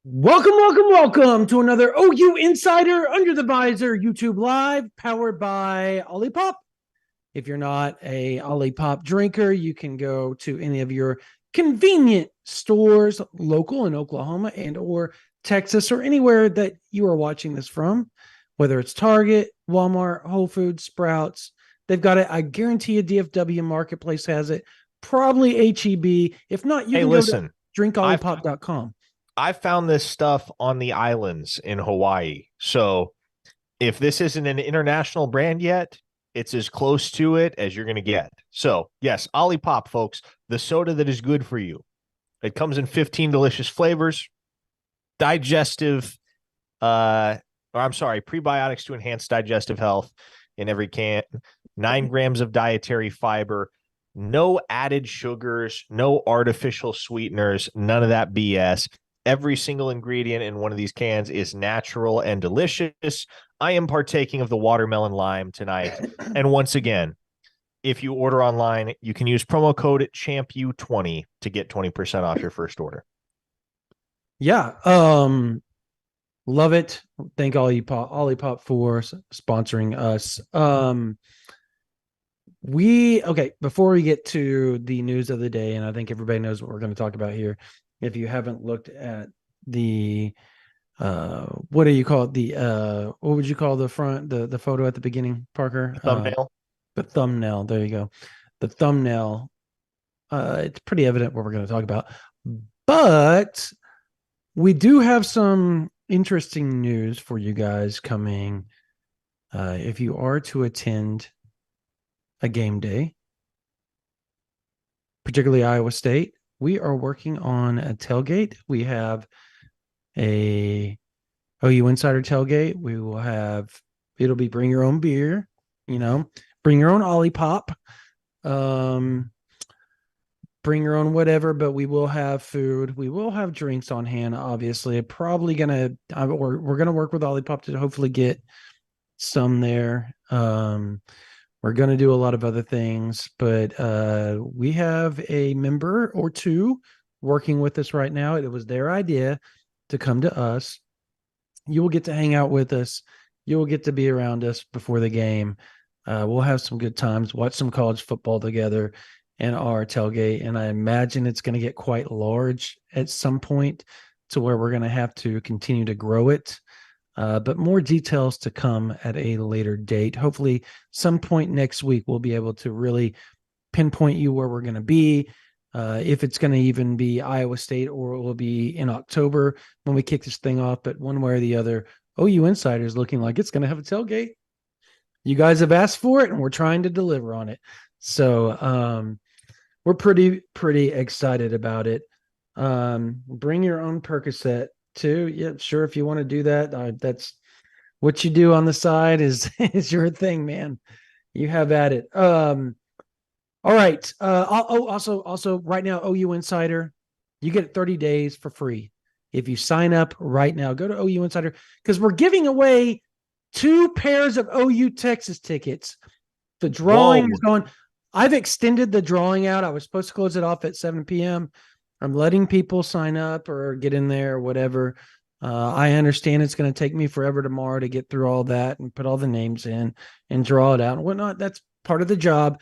Welcome to another OU Insider Under the Visor YouTube Live powered by Olipop. If you're not a Olipop drinker, you can go to any of your convenient stores local in Oklahoma and or Texas or anywhere that you are watching this from, whether it's Target, Walmart, Whole Foods, Sprouts. They've got it. I guarantee you DFW Marketplace has it. Probably HEB. If not, you Hey, can go to listen, I've drinkolipop.com. I've found this stuff on the islands in Hawaii. So if this isn't an international brand yet, it's as close to it as you're going to get. So, yes, Olipop, folks, the soda that is good for you. It comes in 15 delicious flavors, digestive, prebiotics to enhance digestive health in every can, 9 grams of dietary fiber, no added sugars, no artificial sweeteners, none of that BS. Every single ingredient in one of these cans is natural and delicious. I am partaking of the watermelon lime tonight. And once again, if you order online, you can use promo code CHAMPU20 to get 20% off your first order. Yeah. Love it. Thank Olipop for sponsoring us. Before we get to the news of the day, and I think everybody knows what we're going to talk about here. If you haven't looked at the what do you call it? What would you call the photo at the beginning, Parker? Thumbnail. The thumbnail. There you go. The thumbnail. It's pretty evident what we're going to talk about. But we do have some interesting news for you guys coming. If you are to attend a game day, particularly Iowa State, we are working on a tailgate. We have a OU Insider tailgate. It'll be bring your own beer, bring your own Olipop, bring your own whatever, but we will have food. We will have drinks on hand, obviously. We're going to work with Olipop to hopefully get some there. We're going to do a lot of other things, but we have a member or two working with us right now. It was their idea to come to us. You will get to hang out with us. You will get to be around us before the game. We'll have some good times, watch some college football together in our tailgate. And I imagine it's going to get quite large at some point to where we're going to have to continue to grow it. But more details to come at a later date. Hopefully, some point next week, we'll be able to really pinpoint you where we're going to be. If it's going to even be Iowa State or it will be in October when we kick this thing off. But one way or the other, OU Insider is looking like it's going to have a tailgate. You guys have asked for it, and we're trying to deliver on it. So we're pretty excited about it. Bring your own Percocet too. Yeah, sure. If you want to do that, that's what you do on the side is your thing, man. You have at it. All right. Also, right now, OU Insider, you get 30 days for free if you sign up right now. Go to OU Insider because we're giving away 2 pairs of OU Texas tickets. The drawing is going. I've extended the drawing out. I was supposed to close it off at 7 p.m. I'm letting people sign up or get in there or whatever. I understand it's going to take me forever tomorrow to get through all that and put all the names in and draw it out and whatnot. That's part of the job.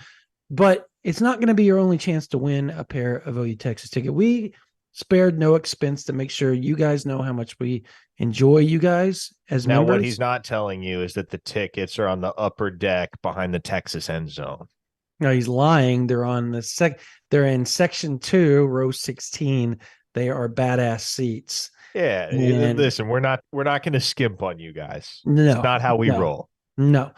But it's not going to be your only chance to win a pair of OU Texas ticket. We spared no expense to make sure you guys know how much we enjoy you guys as Now, members. what he's not telling you is that the tickets are on the upper deck behind the Texas end zone. No, he's lying. They're on they're in section 2, row 16. They are badass seats. Yeah, And listen, we're not going to skimp on you guys. no, It's not how we roll. No.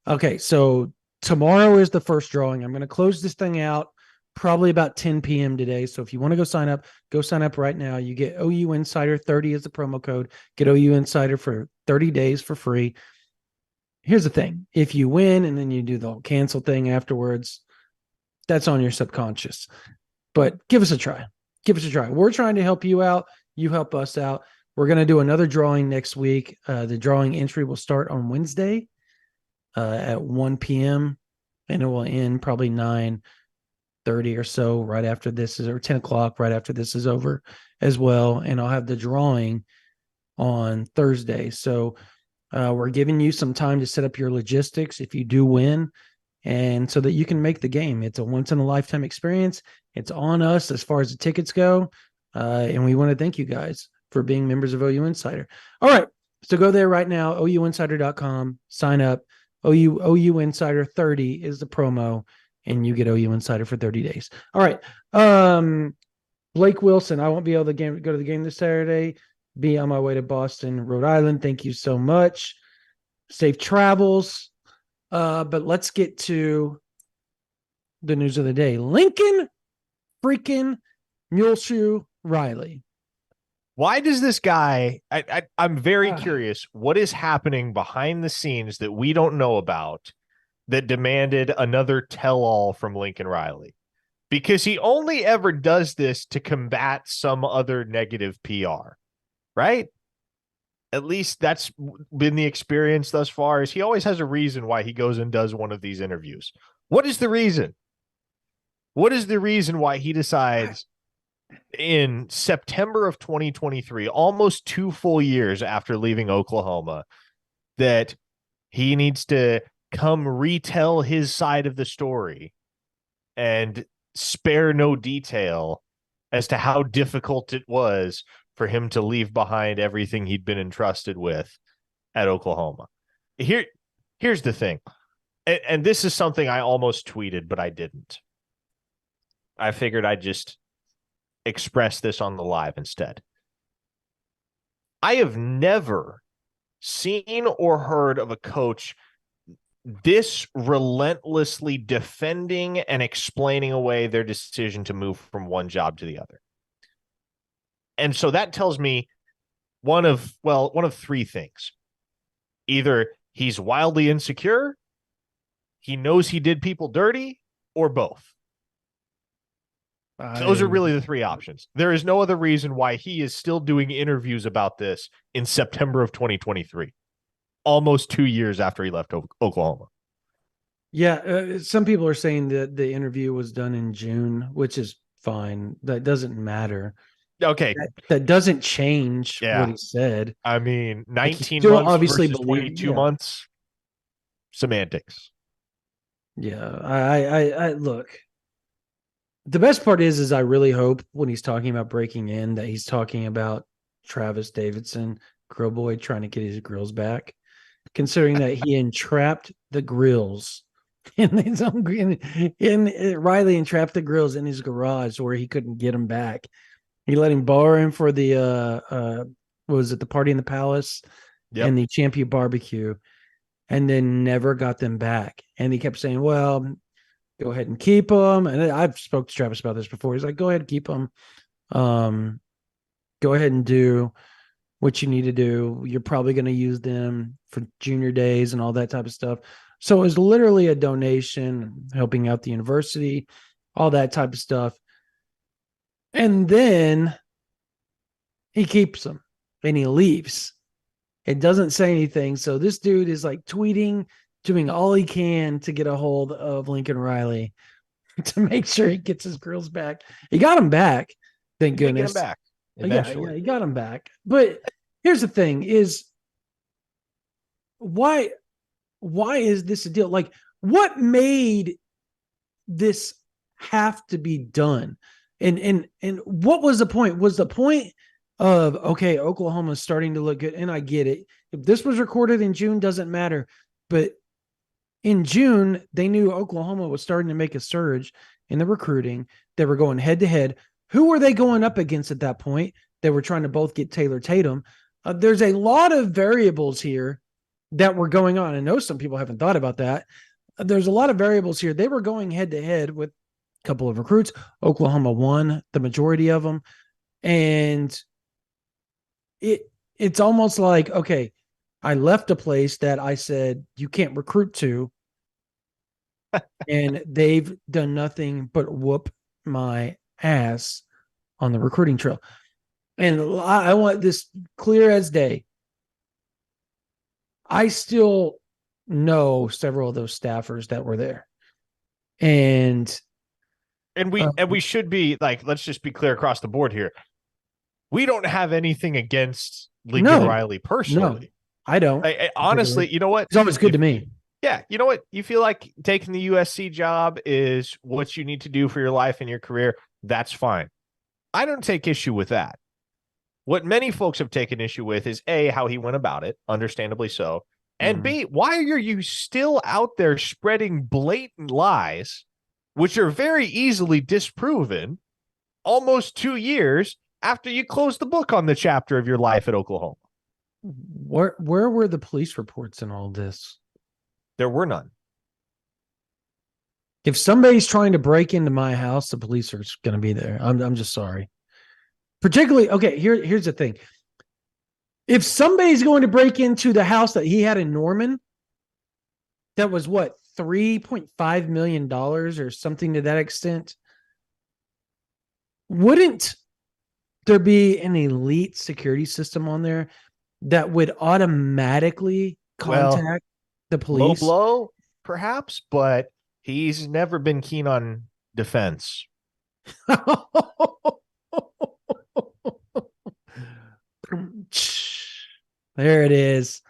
Okay, so tomorrow is the first drawing. I'm going to close this thing out probably about 10 p.m. today. So if you want to go sign up right now. You get OU Insider 30 as the promo code. Get OU Insider for 30 days for free. Here's the thing. If you win and then you do the cancel thing afterwards, that's on your subconscious. But give us a try. Give us a try. We're trying to help you out. You help us out. We're going to do another drawing next week. The drawing entry will start on Wednesday at 1 p.m. and it will end probably 9. 30 or so right after this is, or 10 o'clock right after this is over as well. And I'll have the drawing on Thursday. So we're giving you some time to set up your logistics if you do win, and so that you can make the game. It's a once in a lifetime experience. It's on us as far as the tickets go. And we want to thank you guys for being members of OU Insider. All right. So go there right now, ouinsider.com, sign up. OU Insider 30 is the promo, and you get OU Insider for 30 days. All right. Blake Wilson, I won't be able to go to the game this Saturday. Be on my way to Boston, Rhode Island. Thank you so much. Safe travels. But let's get to the news of the day. Lincoln freaking Muleshoe Riley. Why does this guy, I'm very curious, what is happening behind the scenes that we don't know about that demanded another tell-all from Lincoln Riley? Because he only ever does this to combat some other negative PR, right? At least that's been the experience thus far, is he always has a reason why he goes and does one of these interviews. What is the reason? What is the reason why he decides in September of 2023, almost 2 full years after leaving Oklahoma, that he needs to come retell his side of the story and spare no detail as to how difficult it was for him to leave behind everything he'd been entrusted with at Oklahoma? Here's the thing, and this is something I almost tweeted, but I didn't. I figured I'd just express this on the live instead. I have never seen or heard of a coach this relentlessly defending and explaining away their decision to move from one job to the other. And so that tells me one of 3 things. Either he's wildly insecure, he knows he did people dirty, or both. Those are really the 3 options. There is no other reason why he is still doing interviews about this in September of 2023, almost 2 years after he left Oklahoma. Yeah, some people are saying that the interview was done in June, which is fine. That doesn't matter. Okay. That doesn't change what he said. I mean, 19 still months obviously versus 22 months. Semantics. Yeah, I look. The best part is I really hope when he's talking about breaking in that he's talking about Travis Davidson, Grill Boy, trying to get his grills back, considering that he entrapped the grills in his own in Riley entrapped the grills in his garage where he couldn't get them back. He let him borrow him for the what was it, the Party in the Palace and the Champion Barbecue, and then never got them back. And he kept saying, well, go ahead and keep them. And I've spoke to Travis about this before. He's like, go ahead and keep them. Go ahead and do what you need to do. You're probably going to use them for junior days and all that type of stuff. So it was literally a donation, helping out the university, all that type of stuff. And then he keeps them and he leaves. It doesn't say anything. So this dude is like tweeting, doing all he can to get a hold of Lincoln Riley to make sure he gets his grills back. He got him back. Thank goodness. Get him back eventually. Yeah, he got him back. But here's the thing is why is this a deal? Like, what made this have to be done? And what was the point? Was the point of, okay, Oklahoma's starting to look good, and I get it. If this was recorded in June, doesn't matter. But in June, they knew Oklahoma was starting to make a surge in the recruiting. They were going head to head. Who were they going up against at that point? They were trying to both get Taylor Tatum. There's a lot of variables here that were going on. I know some people haven't thought about that. There's a lot of variables here. They were going head to head with a couple of recruits. Oklahoma won the majority of them. And it's almost like, okay, I left a place that I said you can't recruit to, and they've done nothing but whoop my ass on the recruiting trail. And I want this clear as day. I still know several of those staffers that were there. And And we should be like, let's just be clear across the board here. We don't have anything against Lincoln No, Riley no, personally. I don't particularly. Honestly, you know what? It's always good to If me. Yeah, you know what? You feel like taking the USC job is what you need to do for your life and your career. That's fine. I don't take issue with that. What many folks have taken issue with is A, how he went about it, understandably so. And Mm. B, why are you still out there spreading blatant lies, which are very easily disproven almost 2 years after you closed the book on the chapter of your life at Oklahoma? Where were the police reports in all this? There were none. If somebody's trying to break into my house, the police are going to be there. I'm just sorry. Particularly, okay, here's the thing. If somebody's going to break into the house that he had in Norman, that was what, $3.5 million or something to that extent, wouldn't there be an elite security system on there that would automatically Well, contact the low police? blow, perhaps, but he's never been keen on defense. There it is.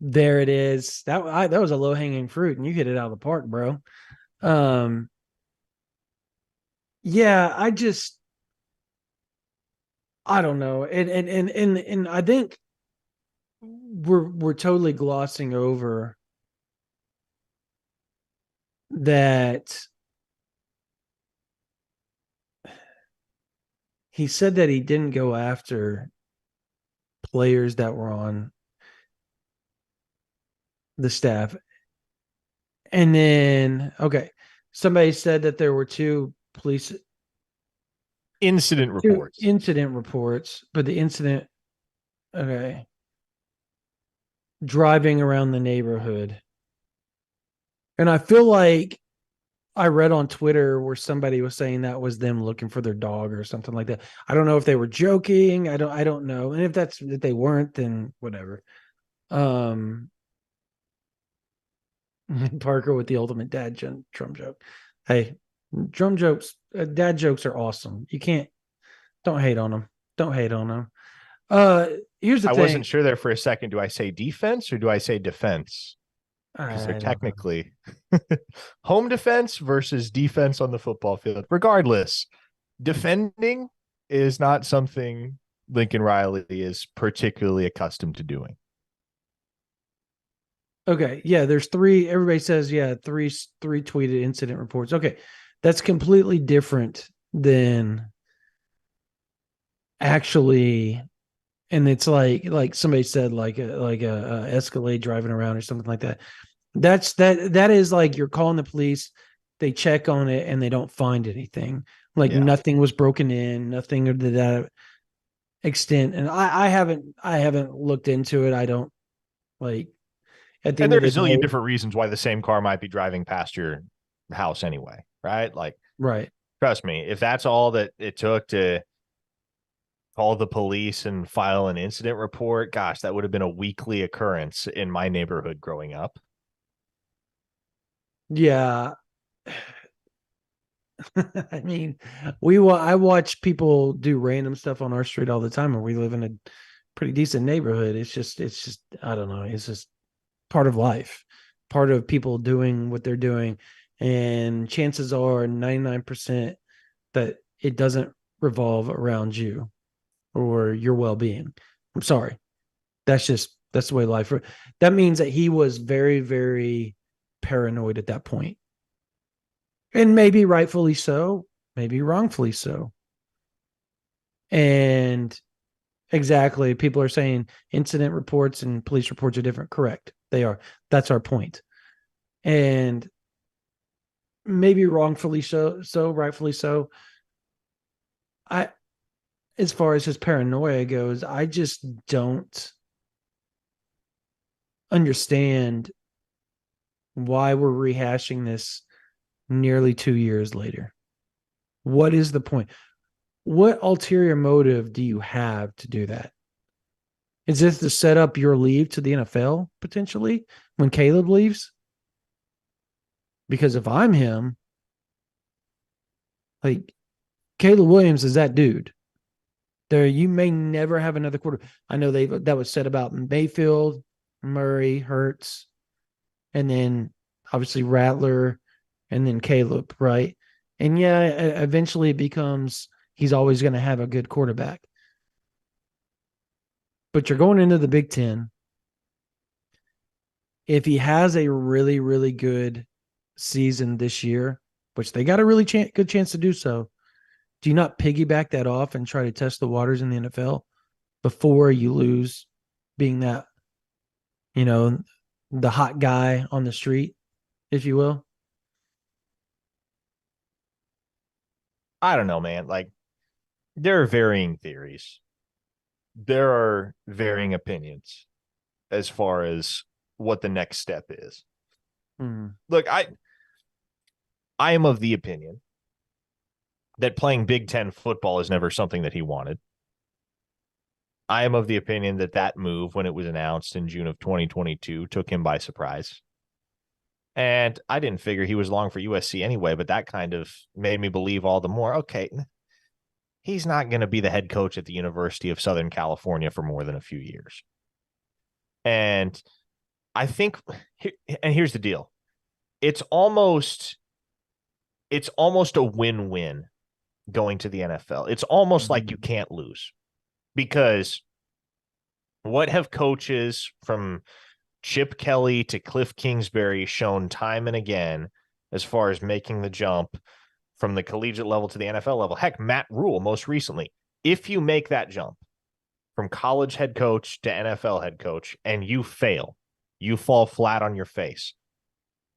There it is. That was a low hanging fruit, and you hit it out of the park, bro. Um, yeah, I don't know, and I think we're totally glossing over that he said that he didn't go after players that were on the staff. And then, okay, somebody said that there were two Incident reports. incident reports, but the incident, okay, driving around the neighborhood. And I feel like I read on Twitter where somebody was saying that was them looking for their dog or something like that. I don't know if they were joking. I don't know. And if they weren't, then whatever. Um Parker with the ultimate drum joke. Hey, dad jokes are awesome. You can't don't hate on them. Don't hate on them. Uh Here's the I thing. wasn't sure there for a second. Do I say defense or do I say defense? Because they're I don't know. technically home defense versus defense on the football field. Regardless, defending is not something Lincoln Riley is particularly accustomed to doing. Okay, yeah, there's three. Everybody says, yeah, three tweeted incident reports. Okay, that's completely different than actually, and it's like somebody said, like a Escalade driving around or something like that. That is like you're calling the police, they check on it and they don't find anything. Like Yeah. nothing was broken in, nothing to that extent. And I haven't looked into it. I don't like at the And end of there's the a zillion day, different reasons why the same car might be driving past your house anyway, right? Like, right. trust me, if that's all that it took to call the police and file an incident report, gosh, that would have been a weekly occurrence in my neighborhood growing up. Yeah. I mean, I watch people do random stuff on our street all the time, and we live in a pretty decent neighborhood. It's just I don't know. It's just part of life, part of people doing what they're doing, and chances are 99% that it doesn't revolve around you or your well-being. I'm sorry. That's the way life. That means that he was very, very paranoid at that point, and maybe rightfully so, maybe wrongfully so. And exactly, people are saying incident reports and police reports are different. Correct, they are. That's our point. And maybe wrongfully so rightfully so. I, as far as his paranoia goes, I just don't understand why we're rehashing this nearly 2 years later. What is the point? What ulterior motive do you have to do that? Is this to set up your leave to the NFL potentially when Caleb leaves? Because if I'm him, Like Caleb Williams is that dude. There, you may never have another quarter. I know that was said about Mayfield, Murray, Hurts, and then obviously Rattler, and then Caleb, right? And yeah, eventually it becomes he's always going to have a good quarterback. But you're going into the Big Ten. If he has a really, really good season this year, which they got a really good chance to do so, do you not piggyback that off and try to test the waters in the NFL before you lose being that, you know, the hot guy on the street, if you will? I don't know, man. Like, there are varying theories. There are varying opinions as far as what the next step is. Hmm. Look, I am of the opinion that playing Big Ten football is never something that he wanted. I am of the opinion that that move, when it was announced in June of 2022, took him by surprise. And I didn't figure he was long for USC anyway, but that kind of made me believe all the more, okay, he's not going to be the head coach at the University of Southern California for more than a few years. And I think, and here's the deal. It's almost a win-win going to the NFL. It's almost like you can't lose, because what have coaches from Chip Kelly to Cliff Kingsbury shown time and again as far as making the jump from the collegiate level to the NFL level? Heck, Matt Rule most recently. If you make that jump from college head coach to NFL head coach and you fail, you fall flat on your face,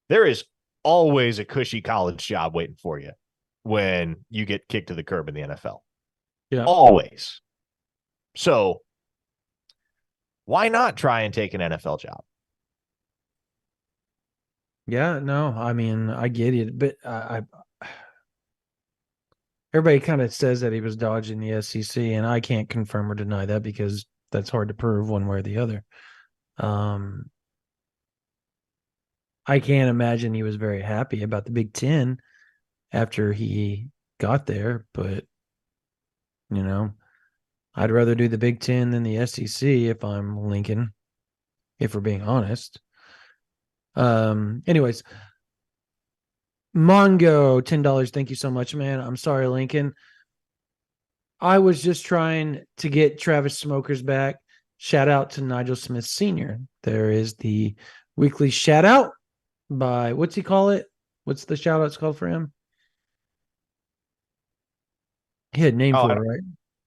there is always a cushy college job waiting for you when you get kicked to the curb in the NFL. Yeah. Always. So why not try and take an NFL job? Yeah, no, I mean, I get it, but everybody kind of says that he was dodging the SEC, and I can't confirm or deny that because that's hard to prove one way or the other. Um, I can't imagine he was very happy about the Big Ten after he got there, but you know, I'd rather do the Big Ten than the SEC if I'm Lincoln, if we're being honest. Anyways, Mongo, $10. Thank you so much, man. I'm sorry, Lincoln. I was just trying to get Travis Smokers back. Shout out to Nigel Smith Sr. There is the weekly shout out by what's he call it? What's the shout outs called for him? He had a name Oh, for it, right?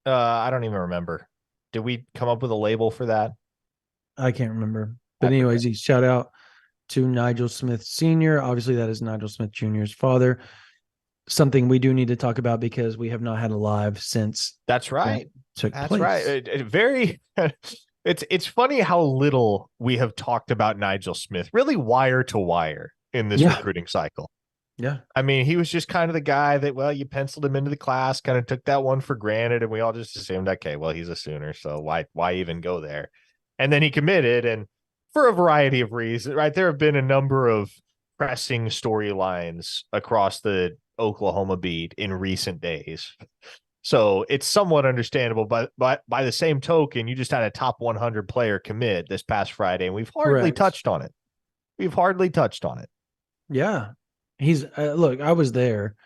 I don't even remember. Did we come up with a label for that? I can't remember. But I anyways, forget. he shout out to Nigel Smith Sr. Obviously, that is Nigel Smith Jr.'s father. Something we do need to talk about because we have not had a live since That's that right. took That's right. place. Very. It's funny how little we have talked about Nigel Smith, really wire to wire in this Yeah. recruiting cycle. Yeah. I mean, he was just kind of the guy that, well, you penciled him into the class, kind of took that one for granted, and we all just assumed, okay, well, he's a Sooner, so why even go there? And then he committed, and for a variety of reasons, right? There have been a number of pressing storylines across the Oklahoma beat in recent days. So it's somewhat understandable, but by the same token, you just had a top 100 player commit this past Friday, and we've hardly Correct. touched on it. We've hardly touched on it. Yeah. He's look, I was there,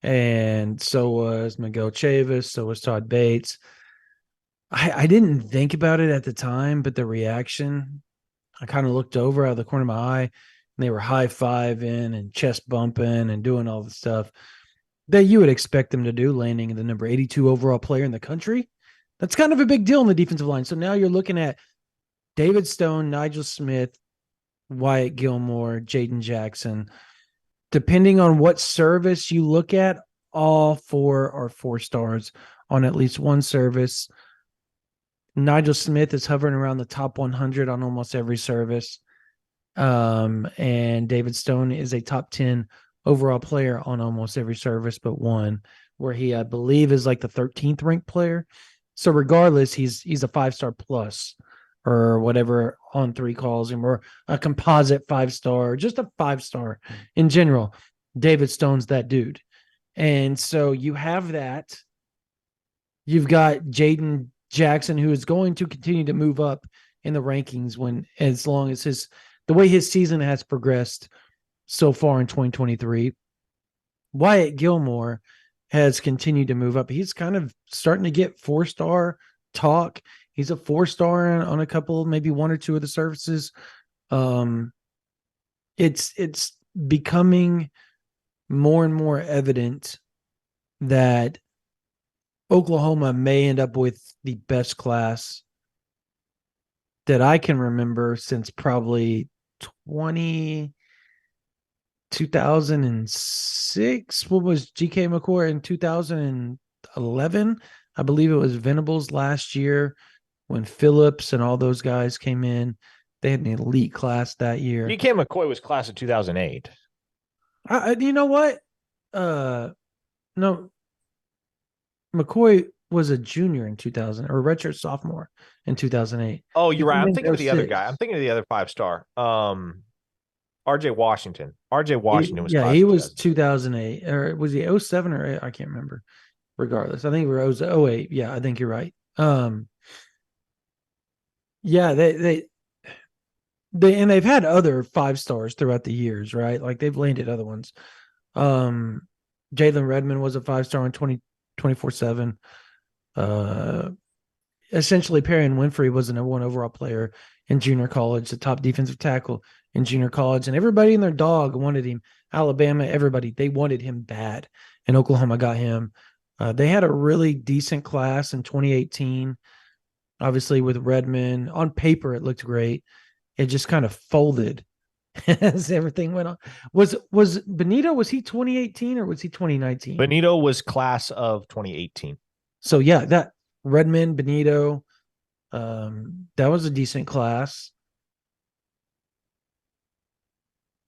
and so was Miguel Chavis, so was Todd Bates. I didn't think about it at the time, but the reaction, I kind of looked over out of the corner of my eye, and they were high-fiving and chest bumping and doing all the stuff that you would expect them to do, landing the number 82 overall player in the country. That's kind of a big deal in the defensive line. So now you're looking at David Stone, Nigel Smith, Wyatt Gilmore, Jaden Jackson. Depending on what service you look at, all four are 4 stars on at least one service. Nigel Smith is hovering around the top 100 on almost every service. And David Stone is a top 10 overall player on almost every service but one, where he, I believe, is like the 13th ranked player. So regardless, he's a 5-star plus or whatever On3 calls him, or a composite 5-star, just a 5-star in general. David Stone's that dude. And so you have that. You've got Jaden Jackson, who is going to continue to move up in the rankings when, as long as the way his season has progressed so far in 2023. Wyatt Gilmore has continued to move up. He's kind of starting to get 4-star talk. He's a 4-star on a couple, maybe one or two of the surfaces. Um, it's becoming more and more evident that Oklahoma may end up with the best class that I can remember since probably 20 2006. What was GK McCoy in 2011? I believe it was Venables last year when Phillips and all those guys came in. They had an elite class that year. DK McCoy was class of 2008. You know what? No, McCoy was a junior in 2000 or redshirt sophomore in 2008. Oh, He you're right. came I'm in thinking of the other 06. guy. I'm thinking of the other 5-star. RJ Washington. RJ Washington was Yeah, class he of was 2008. 2008. Or was he 07 or 8? I can't remember. Regardless, I think we were 08. Yeah, I think you're right. Yeah, they and they've had other 5-stars throughout the years, right? Like they've landed other ones. Um, Jalen Redmond was a 5-star in 24/7. Uh, Essentially, Perrion Winfrey was the #1 overall player in junior college, the top defensive tackle in junior college, and everybody and their dog wanted him. Alabama, everybody, they wanted him bad, and Oklahoma got him. They had a really decent class in 2018. Obviously, with Redmond on paper, it looked great. It just kind of folded as everything went on. Was Benito? Was he 2018 or was he 2019? Benito was class of 2018. So yeah, that Redmond, Benito, that was a decent class,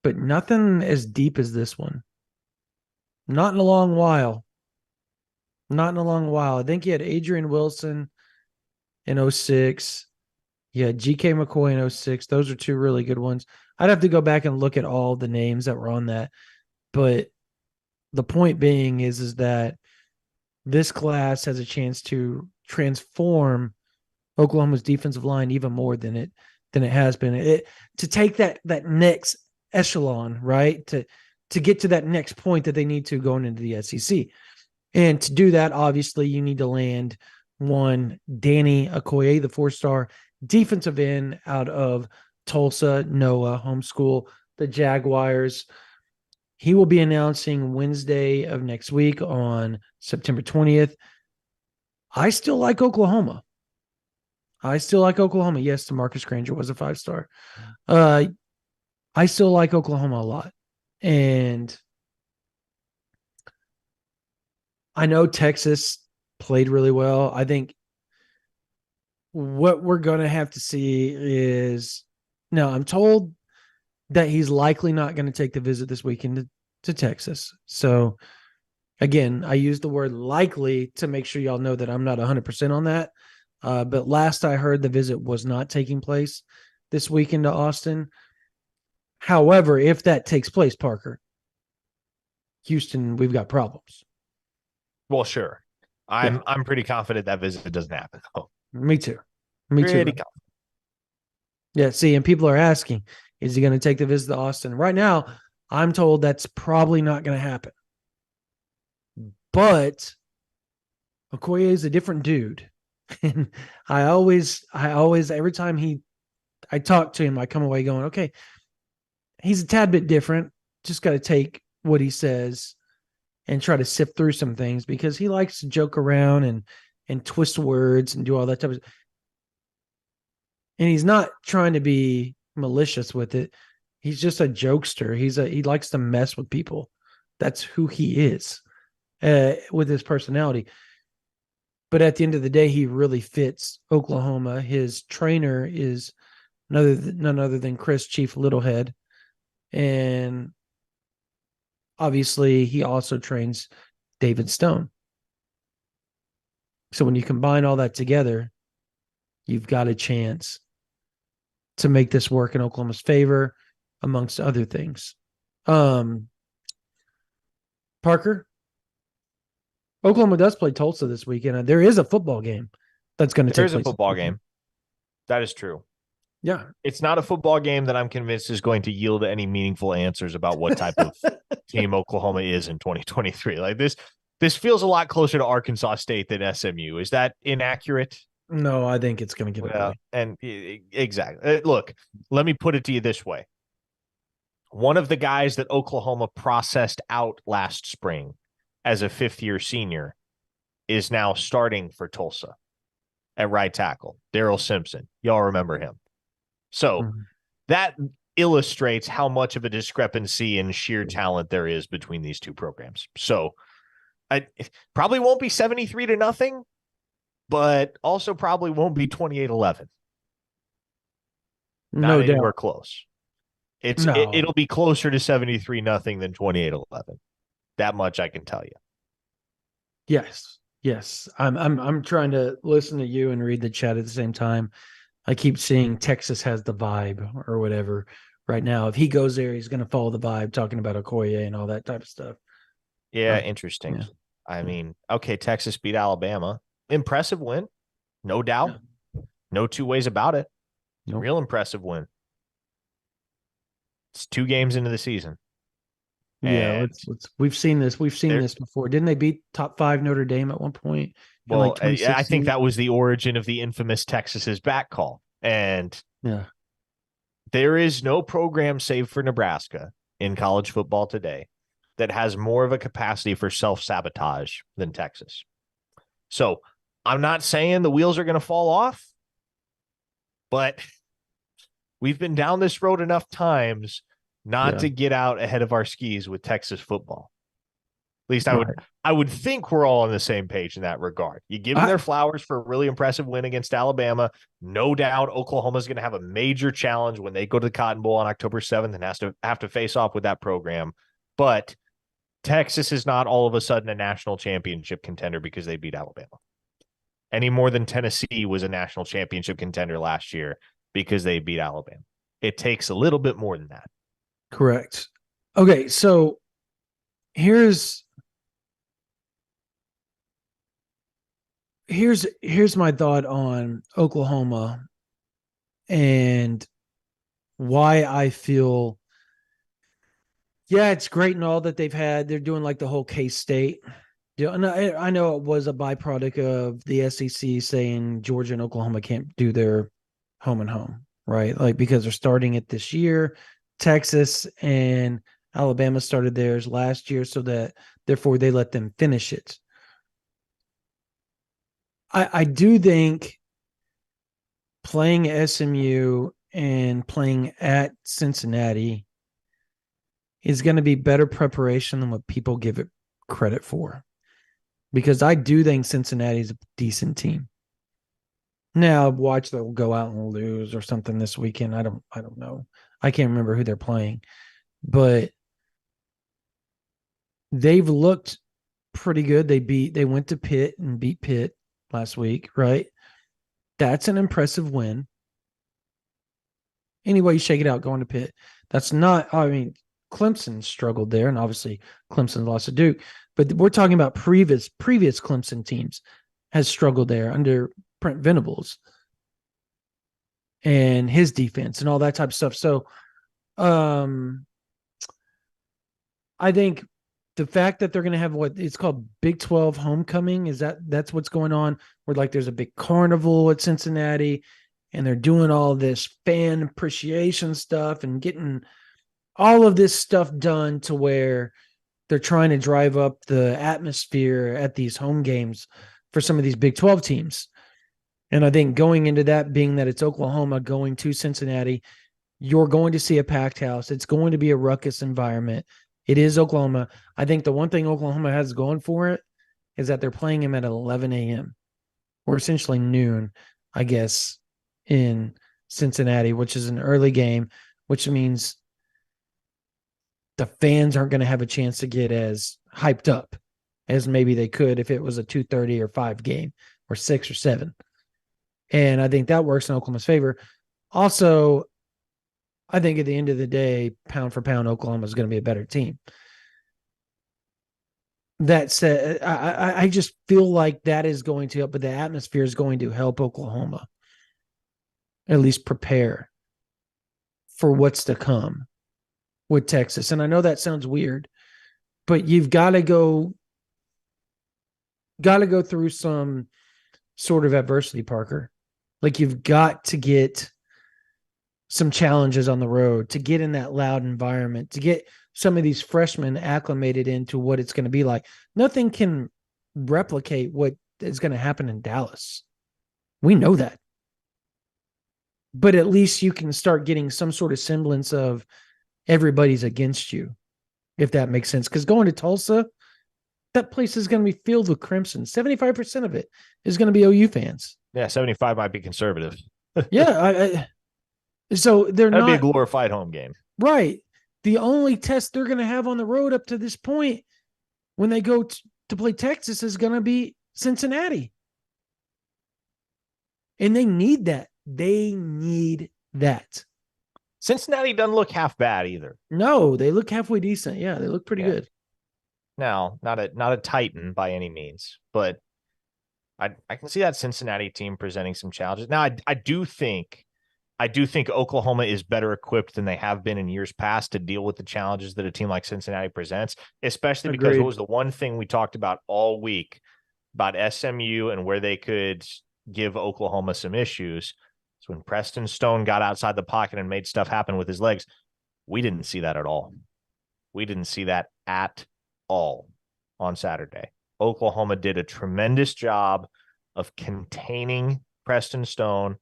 but nothing as deep as this one. Not in a long while. Not in a long while. I think you had Adrian Wilson in 06. Yeah, GK McCoy in 06. Those are two really good ones. I'd have to go back and look at all the names that were on that. But the point being is that this class has a chance to transform Oklahoma's defensive line even more than it has been. To take that next echelon, right? To get to that next point that they need to going into the SEC. And to do that, obviously, you need to land one Danny Okoye, the 4-star defensive end out of Tulsa, Noah, homeschool, the Jaguars. He will be announcing Wednesday of next week on September 20th. I still like Oklahoma. Yes, DeMarcus Granger was a 5-star. I still like Oklahoma a lot. And I know Texas played really well. I think what we're going to have to see is now I'm told that he's likely not going to take the visit this weekend to Texas. So again, I use the word likely to make sure y'all know that I'm not 100% on that. But last I heard, the visit was not taking place this weekend to Austin. However, if that takes place, Parker, Houston, we've got problems. Well, sure. Yeah, I'm pretty confident that visit doesn't happen. Oh, me too. Me too. pretty confident. Yeah, see, and people are asking, is he going to take the visit to Austin? Right now, I'm told that's probably not going to happen. But Okoye is a different dude. And I always, every time I talk to him, I come away going, okay, he's a tad bit different. Just got to take what he says and try to sift through some things because he likes to joke around and twist words and do all that type of. And he's not trying to be malicious with it. He's just a jokester. He likes to mess with people. That's who he is with his personality. But at the end of the day, he really fits Oklahoma. His trainer is none other than Chris Chief Littlehead. And obviously, he also trains David Stone. So when you combine all that together, you've got a chance to make this work in Oklahoma's favor, amongst other things. Parker, Oklahoma does play Tulsa this weekend. There is a football game that's going to There take is a place. football game. That is true. Yeah. It's not a football game that I'm convinced is going to yield any meaningful answers about what type of team Oklahoma is in 2023. Like this feels a lot closer to Arkansas State than SMU. Is that inaccurate? No, I think it's going to get Well, ugly. and exactly. Look, let me put it to you this way. One of the guys that Oklahoma processed out last spring as a fifth-year senior is now starting for Tulsa at right tackle, Daryl Simpson. Y'all remember him. So that illustrates how much of a discrepancy in sheer talent there is between these two programs. So I probably won't be 73-0, but also probably won't be 28-11. Not No anywhere doubt. close. No. It'll be closer to 73-0 than 28-11. That much I can tell you. Yes. Yes. I'm trying to listen to you and read the chat at the same time. I keep seeing Texas has the vibe or whatever right now. If he goes there, he's going to follow the vibe, talking about Okoye and all that type of stuff. Yeah, interesting. Yeah. I mean, okay, Texas beat Alabama. Impressive win, no doubt. No two ways about it. Nope. Real impressive win. It's 2 games into the season. Yeah, And let's we've seen this. We've seen this before. Didn't they beat top 5 Notre Dame at one point in like well, I think 2016? that was the origin of the infamous Texas's back call. And Yeah. there is no program save for Nebraska in college football today that has more of a capacity for self-sabotage than Texas. So I'm not saying the wheels are going to fall off, but we've been down this road enough times not to get out ahead of our skis with Texas football. At least I would think we're all on the same page in that regard. You give them their flowers for a really impressive win against Alabama. No doubt Oklahoma's going to have a major challenge when they go to the Cotton Bowl on October 7th and have to face off with that program. But Texas is not all of a sudden a national championship contender because they beat Alabama. Any more than Tennessee was a national championship contender last year because they beat Alabama. It takes a little bit more than that. Correct. Okay, so here's my thought on Oklahoma and why I feel it's great and all that they're doing like the whole K-State. Yeah, and I know it was a byproduct of the SEC saying Georgia and Oklahoma can't do their home and home, right? Like because they're starting it this year. Texas and Alabama started theirs last year, so that therefore they let them finish it. I do think playing SMU and playing at Cincinnati is going to be better preparation than what people give it credit for. Because I do think Cincinnati's a decent team. Now, watch they'll go out and lose or something this weekend. I don't know. I can't remember who they're playing, but they've looked pretty good. They went to Pitt and beat Pitt last week, right? That's an impressive win. Anyway, you shake it out going to Pitt. That's not, I mean, Clemson struggled there, and obviously Clemson lost to Duke. But we're talking about previous Clemson teams has struggled there under Brent Venables and his defense and all that type of stuff. So I think the fact that they're going to have what it's called Big 12 homecoming that's what's going on, where like there's a big carnival at Cincinnati and they're doing all this fan appreciation stuff and getting all of this stuff done to where they're trying to drive up the atmosphere at these home games for some of these Big 12 teams. And I think going into that, being that it's Oklahoma going to Cincinnati, you're going to see a packed house. It's going to be a ruckus environment. It is Oklahoma. I think the one thing Oklahoma has going for it is that they're playing him at 11 a.m. or essentially noon, I guess, in Cincinnati, which is an early game, which means the fans aren't going to have a chance to get as hyped up as maybe they could if it was a 2:30 or 5 game or 6 or 7. And I think that works in Oklahoma's favor. Also, I think at the end of the day, pound for pound, Oklahoma is going to be a better team. That said, I just feel like that is going to help, but the atmosphere is going to help Oklahoma at least prepare for what's to come with Texas. And I know that sounds weird, but you've got to go through some sort of adversity, Parker. Like you've got to get some challenges on the road to get in that loud environment, to get some of these freshmen acclimated into what it's going to be like. Nothing can replicate what is going to happen in Dallas. We know that. But at least you can start getting some sort of semblance of everybody's against you, if that makes sense. Because going to Tulsa, that place is going to be filled with crimson. 75% of it is going to be OU fans. Yeah, 75 might be conservative. Yeah. So they're That'd be a not glorified home game. right. The only test they're going to have on the road up to this point when they go to play Texas is going to be Cincinnati. And they need that. They need that. Cincinnati doesn't look half bad either. No, they look halfway decent. Yeah, they look pretty good. Now, not a Titan by any means, but I can see that Cincinnati team presenting some challenges. Now, I do think Oklahoma is better equipped than they have been in years past to deal with the challenges that a team like Cincinnati presents, especially because Agreed. what was the one thing we talked about all week about SMU and where they could give Oklahoma some issues. So when Preston Stone got outside the pocket and made stuff happen with his legs, we didn't see that at all. We didn't see that at all on Saturday. Oklahoma did a tremendous job of containing Preston Stone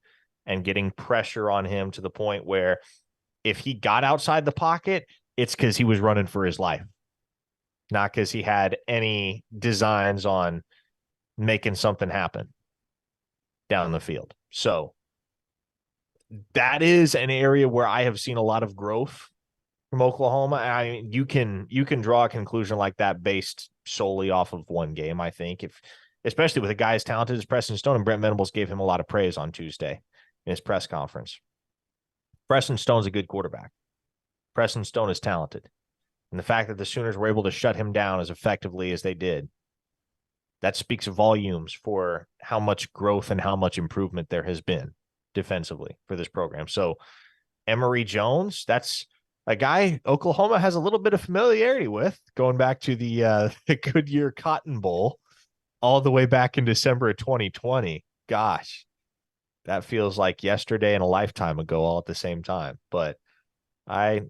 and getting pressure on him to the point where if he got outside the pocket, it's because he was running for his life, not because he had any designs on making something happen down the field. So that is an area where I have seen a lot of growth from Oklahoma. I mean, you can draw a conclusion like that based solely off of one game. I think especially with a guy as talented as Preston Stone, and Brent Venables gave him a lot of praise on Tuesday in his press conference. Preston Stone's a good quarterback. Preston Stone is talented, and the fact that the Sooners were able to shut him down as effectively as they did, that speaks volumes for how much growth and how much improvement there has been defensively for this program. So Emory Jones, that's a guy Oklahoma has a little bit of familiarity with, going back to the Goodyear Cotton Bowl all the way back in December of 2020. Gosh, that feels like yesterday and a lifetime ago all at the same time. But I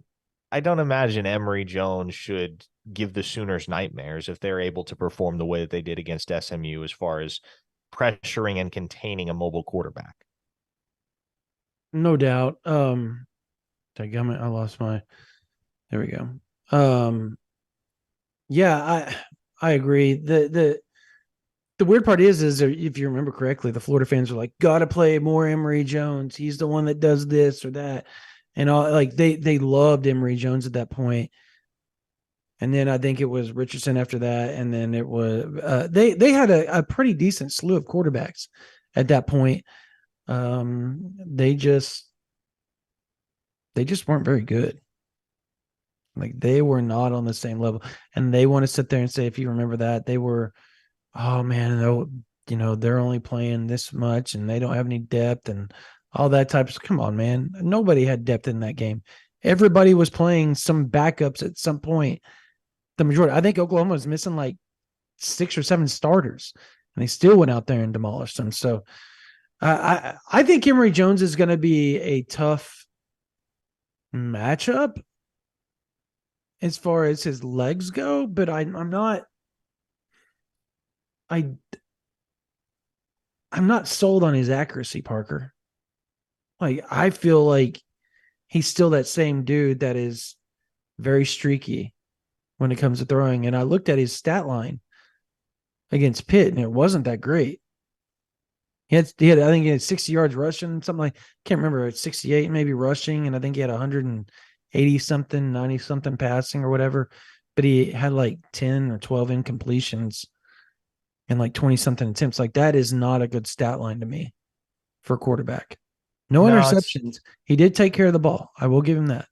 don't imagine Emory Jones should give the Sooners nightmares if they're able to perform the way that they did against SMU as far as pressuring and containing a mobile quarterback. No doubt. I lost my. There we go. Yeah, I agree. The weird part is if you remember correctly, the Florida fans are like, gotta play more Emory Jones. He's the one that does this or that. And all like they loved Emory Jones at that point. And then I think it was Richardson after that. And then it was they had a pretty decent slew of quarterbacks at that point. They just weren't very good. Like they were not on the same level. And they want to sit there and say, if you remember that, they were, oh man, they're only playing this much and they don't have any depth and all that type of. Come on, man. Nobody had depth in that game. Everybody was playing some backups at some point. The majority, I think Oklahoma was missing like 6 or 7 starters, and they still went out there and demolished them. So I think Emory Jones is going to be a tough matchup as far as his legs go, but I'm not. I'm not sold on his accuracy, Parker. Like I feel like he's still that same dude that is very streaky when it comes to throwing. And I looked at his stat line against Pitt, and it wasn't that great. I think he had 60 yards rushing, something like, can't remember, 68 maybe rushing, and I think he had 180 something, 90 something passing or whatever. But he had like 10 or 12 incompletions and like 20 something attempts. Like that is not a good stat line to me for a quarterback. No No, interceptions. He did take care of the ball. I will give him that.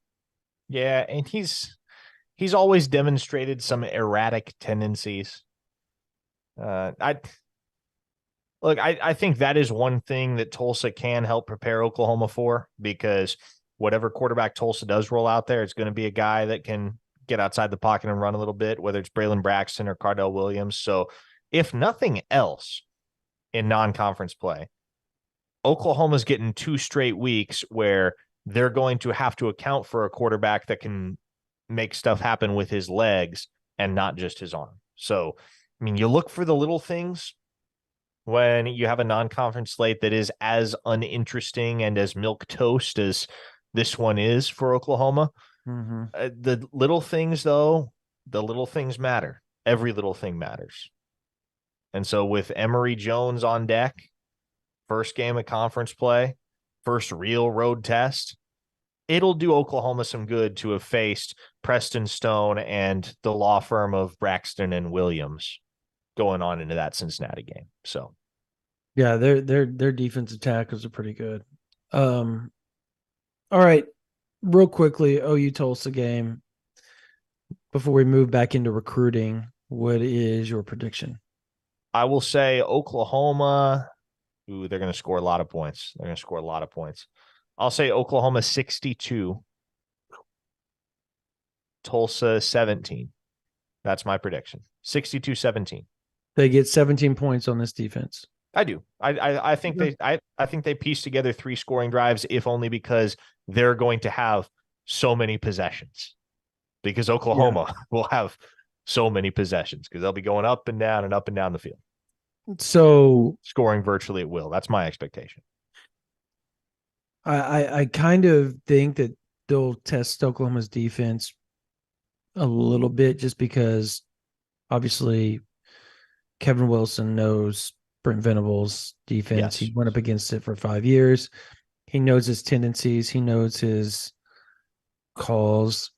yeah, and he's he's always demonstrated some erratic tendencies. I look, I think that is one thing that Tulsa can help prepare Oklahoma for, because whatever quarterback Tulsa does roll out there, it's going to be a guy that can get outside the pocket and run a little bit, whether it's Braylon Braxton or Cardell Williams. So, if nothing else in non-conference play, Oklahoma's getting 2 straight weeks where they're going to have to account for a quarterback that can make stuff happen with his legs and not just his arm. So, I mean, you look for the little things when you have a non-conference slate that is as uninteresting and as milk toast as this one is for Oklahoma. Mm-hmm. The little things, though, the little things matter. Every little thing matters. And so with Emory Jones on deck, first game of conference play, first real road test, it'll do Oklahoma some good to have faced Preston Stone and the law firm of Braxton and Williams going on into that Cincinnati game. So, yeah, their defensive tackles are pretty good. All right, real quickly, OU Tulsa game before we move back into recruiting. What is your prediction? I will say Oklahoma. Ooh, they're going to score a lot of points. They're going to score a lot of points. I'll say Oklahoma 62, Tulsa 17. That's my prediction. 62-17. They get 17 points on this defense. I do. I think I think they piece together 3 scoring drives, if only because they're going to have so many possessions. Because Oklahoma will have so many possessions because they'll be going up and down the field. So scoring virtually at will. That's my expectation. I kind of think that they'll test Oklahoma's defense a little bit just because obviously Kevin Wilson knows Brent Venables' defense. Yes. He went up against it for 5 years. He knows his tendencies. He knows his calls,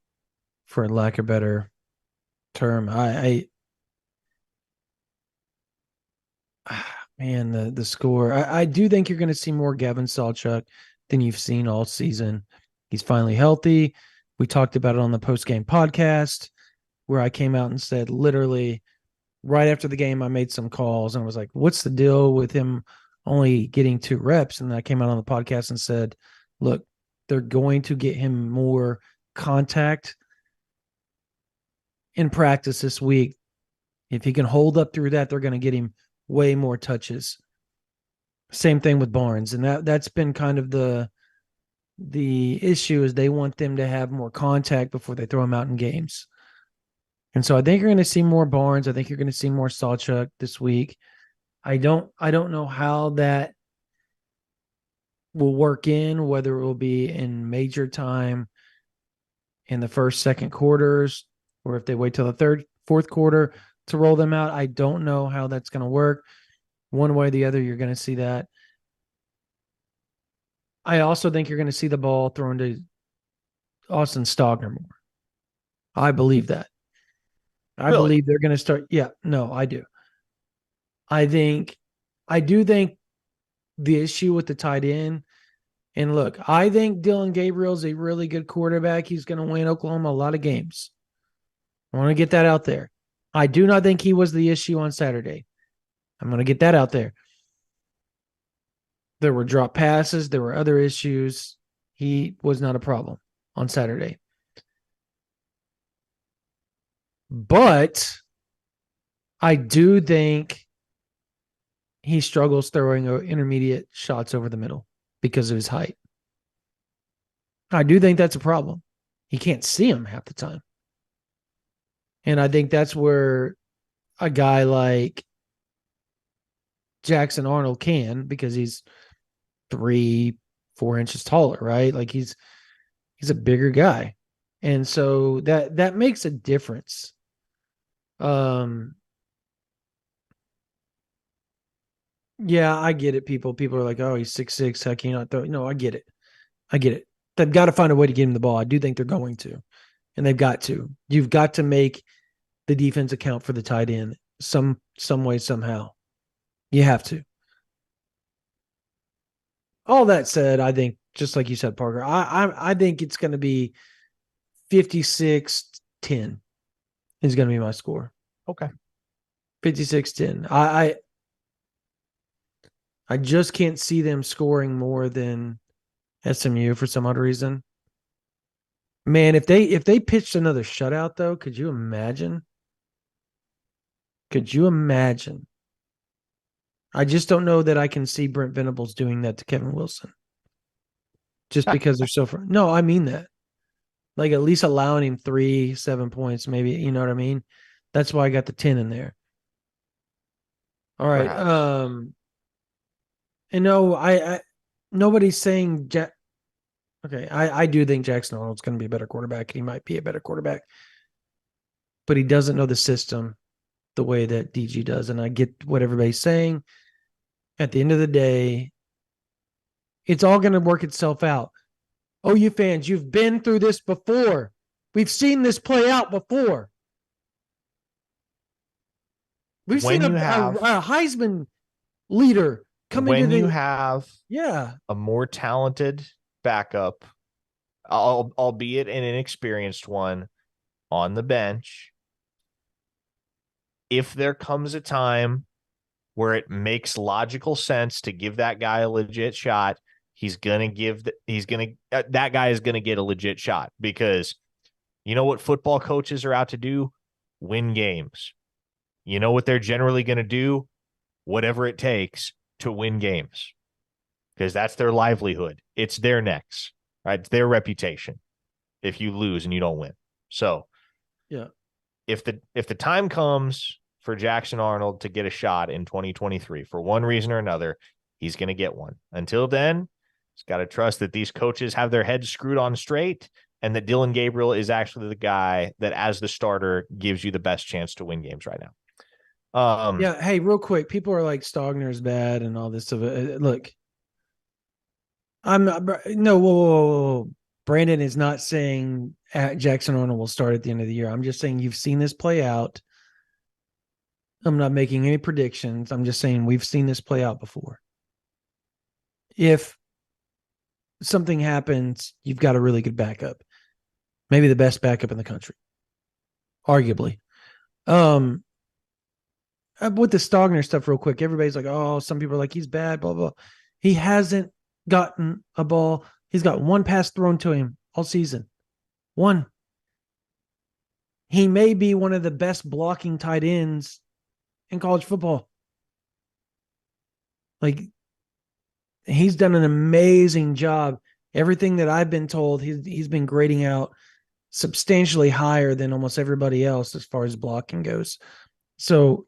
for lack of a better term. Man, the score. I do think you're going to see more Gavin Sawchuk than you've seen all season. He's finally healthy. We talked about it on the post-game podcast where I came out and said literally right after the game, I made some calls and I was like, what's the deal with him only getting 2 reps? And then I came out on the podcast and said, look, they're going to get him more contact in practice this week. If he can hold up through that, they're going to get him way more touches. Same thing with Barnes. And that's been kind of the issue is they want them to have more contact before they throw him out in games. And so I think you're going to see more Barnes. I think you're going to see more Sawchuk this week. I don't know how that will work in, whether it will be in major time in the first, second quarters, or if they wait till the third, fourth quarter to roll them out. I don't know how that's going to work. One way or the other, you're going to see that. I also think you're going to see the ball thrown to Austin Stogner more. I believe that. I Really? believe they're going to start. Yeah, no, I do. I do think the issue with the tight end, and look, I think Dylan Gabriel's a really good quarterback. He's going to win Oklahoma a lot of games. I want to get that out there. I do not think he was the issue on Saturday. I'm going to get that out there. There were drop passes. There were other issues. He was not a problem on Saturday. But I do think he struggles throwing intermediate shots over the middle because of his height. I do think that's a problem. He can't see him half the time. And I think that's where a guy like Jackson Arnold can, because he's 3-4 inches taller, right? Like he's a bigger guy. And so that makes a difference. Yeah, I get it. People are like, oh, he's 6'6". How can you not throw? No, I get it. They've got to find a way to get him the ball. I do think they're going to. And they've got to. You've got to make the defense account for the tight end some way, somehow. You have to. All that said, I think, just like you said, Parker, I think it's going to be 56 56-10 is going to be my score. Okay. 56-10. I just can't see them scoring more than SMU for some odd reason. Man, if they pitched another shutout though, could you imagine? Could you imagine? I just don't know that I can see Brent Venables doing that to Kevin Wilson. Just because they're so far. No, I mean that. Like at least allowing him 7 points, maybe, you know what I mean? That's why I got the 10 in there. All right. Perhaps. And no, I nobody's saying okay, I do think Jackson Arnold's going to be a better quarterback. He might be a better quarterback, but he doesn't know the system the way that DG does. And I get what everybody's saying. At the end of the day, it's all going to work itself out. Oh, you fans, you've been through this before. We've seen this play out before. We've When seen you a have Heisman leader come into when you the have yeah. a more talented backup, albeit an inexperienced one, on the bench, if there comes a time where it makes logical sense to give that guy a legit shot, that guy is gonna get a legit shot, because you know what football coaches are out to do? Win games. You know what they're generally going to do? Whatever it takes to win games, because that's their livelihood. It's their necks, right? It's their reputation if you lose and you don't win. So Yeah. if the time comes for Jackson Arnold to get a shot in 2023 for one reason or another, he's going to get one. Until then, he's got to trust that these coaches have their heads screwed on straight, and that Dylan Gabriel is actually the guy that, as the starter, gives you the best chance to win games right now. Yeah. Hey, real quick, people are like Stogner's bad and all this stuff. Look, I'm not, no, whoa, whoa, whoa. Brandon is not saying Jackson Arnold will start at the end of the year. I'm just saying you've seen this play out. I'm not making any predictions. I'm just saying we've seen this play out before. If something happens, you've got a really good backup, maybe the best backup in the country, arguably. With the Stogner stuff, real quick, everybody's like, "Oh, some people are like he's bad." Blah blah. He hasn't gotten a ball. He's got one pass thrown to him all season. One. He may be one of the best blocking tight ends in college football. Like, he's done an amazing job. Everything that I've been told, he's been grading out substantially higher than almost everybody else as far as blocking goes. So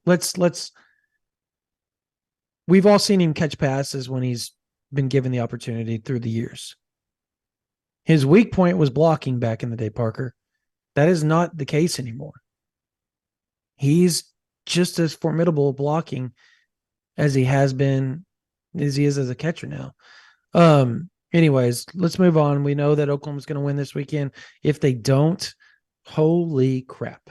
we've all seen him catch passes when he's been given the opportunity through the years. His weak point was blocking back in the day, Parker. That is not the case anymore. He's just as formidable blocking as he has been, as he is as a catcher now. Anyways, let's move on. We know that Oklahoma's going to win this weekend. If they don't, holy crap.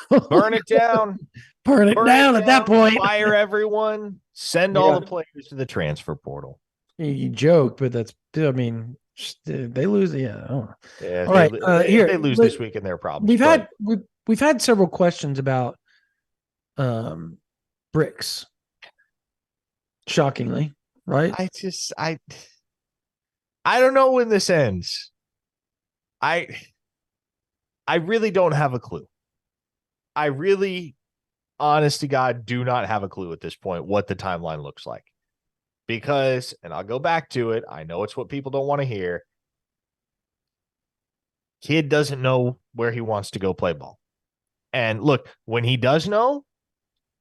Burn it down. Burn it down at that point. Fire everyone. Send all the players to the transfer portal. You joke, but I mean, they lose. Yeah. Yeah, all right. if they lose this week, in their problems. We've had several questions about bricks. Shockingly, right? I don't know when this ends. I really don't have a clue. I really, honest to God, do not have a clue at this point what the timeline looks like. Because, and I'll go back to it, I know it's what people don't want to hear. Kid doesn't know where he wants to go play ball. And look, when he does know,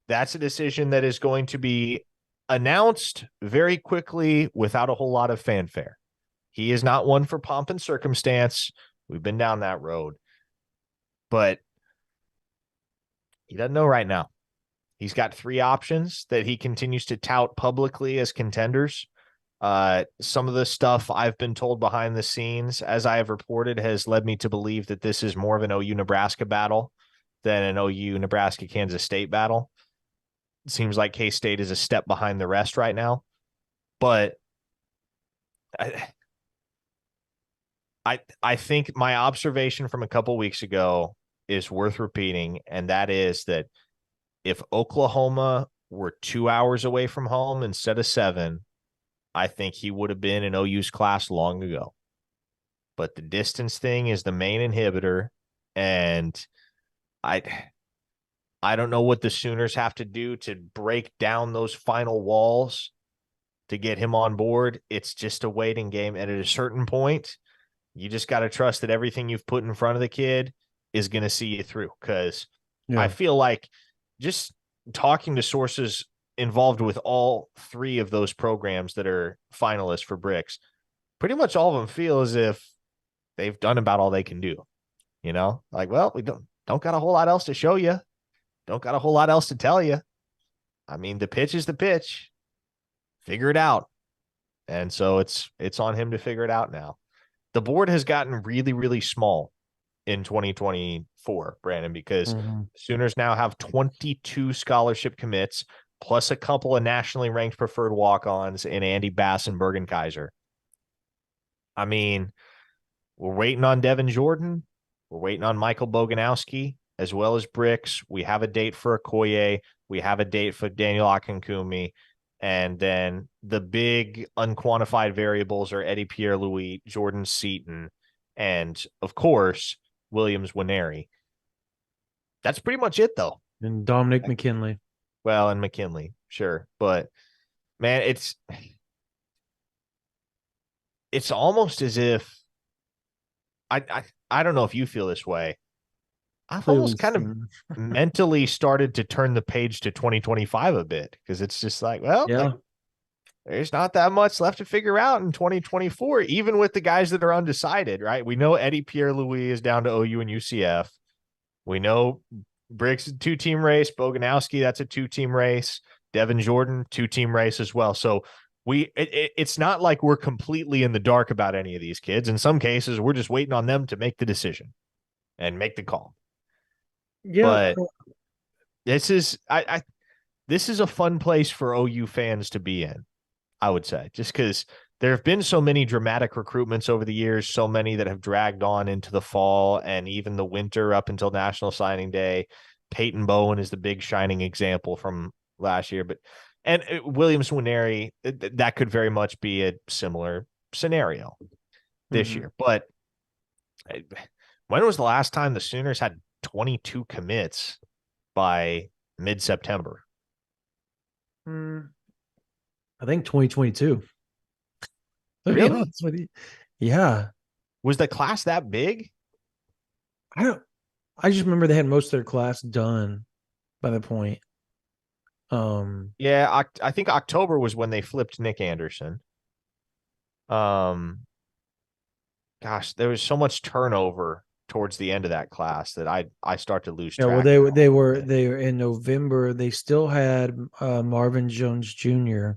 that's a decision that is going to be announced very quickly without a whole lot of fanfare. He is not one for pomp and circumstance. We've been down that road. But he doesn't know right now. He's got 3 options that he continues to tout publicly as contenders. Some of the stuff I've been told behind the scenes, as I have reported, has led me to believe that this is more of an OU Nebraska battle than an OU Nebraska Kansas State battle. It seems like K-State is a step behind the rest right now. But I think my observation from a couple weeks ago is worth repeating, and that is that if Oklahoma were 2 hours away from home instead of 7, I think he would have been in OU's class long ago. But the distance thing is the main inhibitor, and I I don't know what the Sooners have to do to break down those final walls to get him on board. It's just a waiting game, and at a certain point, you just got to trust that everything you've put in front of the kid is going to see you through. Because I Yeah. feel like just talking to sources involved with all 3 of those programs that are finalists for Bricks, pretty much all of them feel as if they've done about all they can do. Like, well, we don't got a whole lot else to show you. Don't got a whole lot else to tell you. I mean, the pitch is the pitch. Figure it out. And so it's on him to figure it out now. The board has gotten really, really small in 2024, Brandon, because Sooners now have 22 scholarship commits, plus a couple of nationally ranked preferred walk-ons in Andy Bass and Bergen Kaiser. I mean, we're waiting on Devin Jordan. We're waiting on Michael Boganowski, as well as Bricks. We have a date for Okoye. We have a date for Daniel Akinkumi. And then the big unquantified variables are Eddie Pierre-Louis, Jordan Seaton, and, of course, Williams Winery. That's pretty much it, though. And Dominic McKinley. Well, and McKinley, sure. But, man, it's almost as if I don't know if you feel this way. I've Clearly almost kind of seen. mentally started to turn the page to 2025 a bit, because it's just like, well, Yeah. there's not that much left to figure out in 2024, even with the guys that are undecided, right? We know Eddie Pierre-Louis is down to OU and UCF. We know Briggs is a 2-team race. Boganowski, that's a 2-team race. Devin Jordan, 2-team race as well. So it's not like we're completely in the dark about any of these kids. In some cases, we're just waiting on them to make the decision and make the call. Yeah. But this is a fun place for OU fans to be in, I would say, just because there have been so many dramatic recruitments over the years, so many that have dragged on into the fall and even the winter up until National Signing Day. Peyton Bowen is the big shining example from last year, and Williams Winery, that could very much be a similar scenario this year. But when was the last time the Sooners had 22 commits by mid-September? I think 2022. To be Really? honest with you. Yeah. Was the class that big? I just remember they had most of their class done by the point. Yeah, I think October was when they flipped Nick Anderson. Gosh, there was so much turnover towards the end of that class that I start to lose track. Yeah, well, they were in November. They still had Marvin Jones Jr.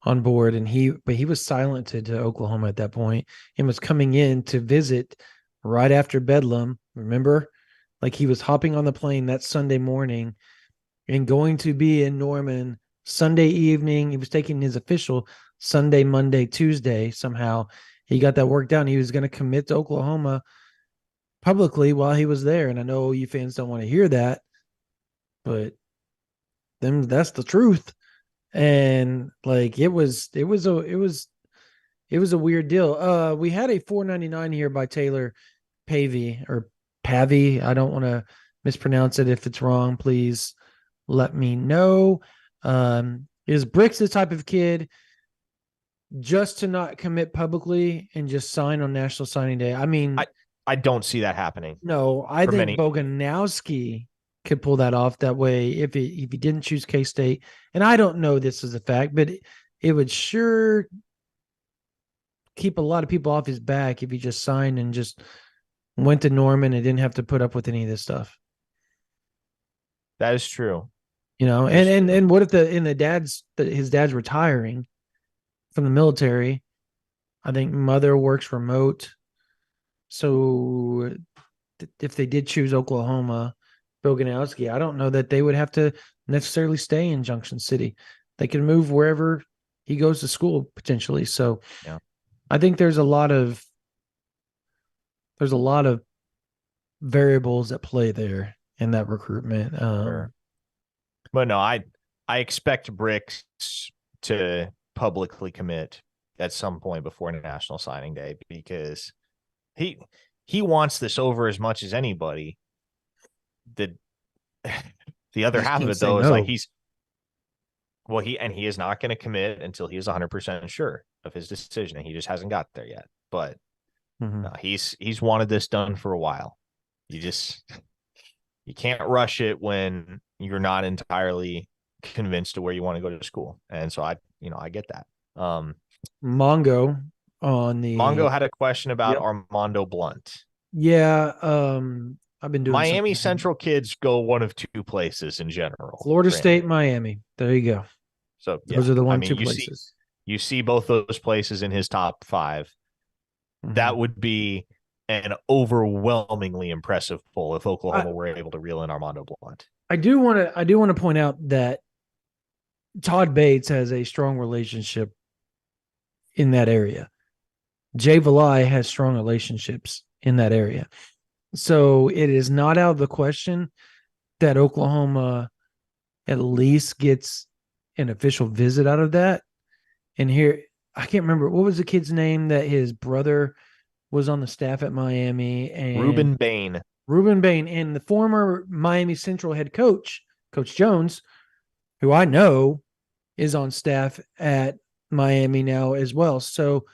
on board, and he was silented to Oklahoma at that point and was coming in to visit right after Bedlam. Remember, like he was hopping on the plane that Sunday morning and going to be in Norman Sunday evening. He was taking his official Sunday, Monday, Tuesday. Somehow he got that worked out. He was going to commit to Oklahoma publicly while he was there. And I know you fans don't want to hear that, but then that's the truth. And like it was a weird deal. We had a $4.99 here by Taylor Pavey or Pavy. I don't want to mispronounce it. If it's wrong, please let me know. Is Bricks the type of kid just to not commit publicly and just sign on National Signing Day? I mean, I don't see that happening. No, I think Boganowski could pull that off that way if he didn't choose K-State. And I don't know this is a fact, but it would sure keep a lot of people off his back if he just signed and just went to Norman and didn't have to put up with any of this stuff. That is true. And what if his dad's retiring from the military? I think mother works remote. So if they did choose Oklahoma, Boganowski, I don't know that they would have to necessarily stay in Junction City. They can move wherever he goes to school potentially. So yeah. I think there's a lot of variables at play there in that recruitment. Sure. But no, I expect Bricks to publicly commit at some point before National Signing Day because he he wants this over as much as anybody. The the You other just half of can't it say though is like no. he is not going to commit until he is 100% sure of his decision, and he just hasn't got there yet. But Mm-hmm. no, he's wanted this done for a while. You just you can't rush it when you're not entirely convinced of where you want to go to school. And so I get that. Mongo on the Mongo had a question about yep. Armando Blunt. Yeah, I've been doing some Miami Central kids go one of two places in general, Florida granted. State, Miami. There you go. So yeah, Those are the I one mean two places. you see both those places in his top five. Mm-hmm. That would be an overwhelmingly impressive poll if I, Oklahoma were able to reel in Armando Blunt. I do want to point out that Todd Bates has a strong relationship in that area. Jay Valai has strong relationships in that area. So it is not out of the question that Oklahoma at least gets an official visit out of that. And here, I can't remember what was the kid's name that his brother was on the staff at Miami, and Ruben Bain. Ruben Bain and the former Miami Central head coach, Coach Jones, who I know is on staff at Miami now as well. So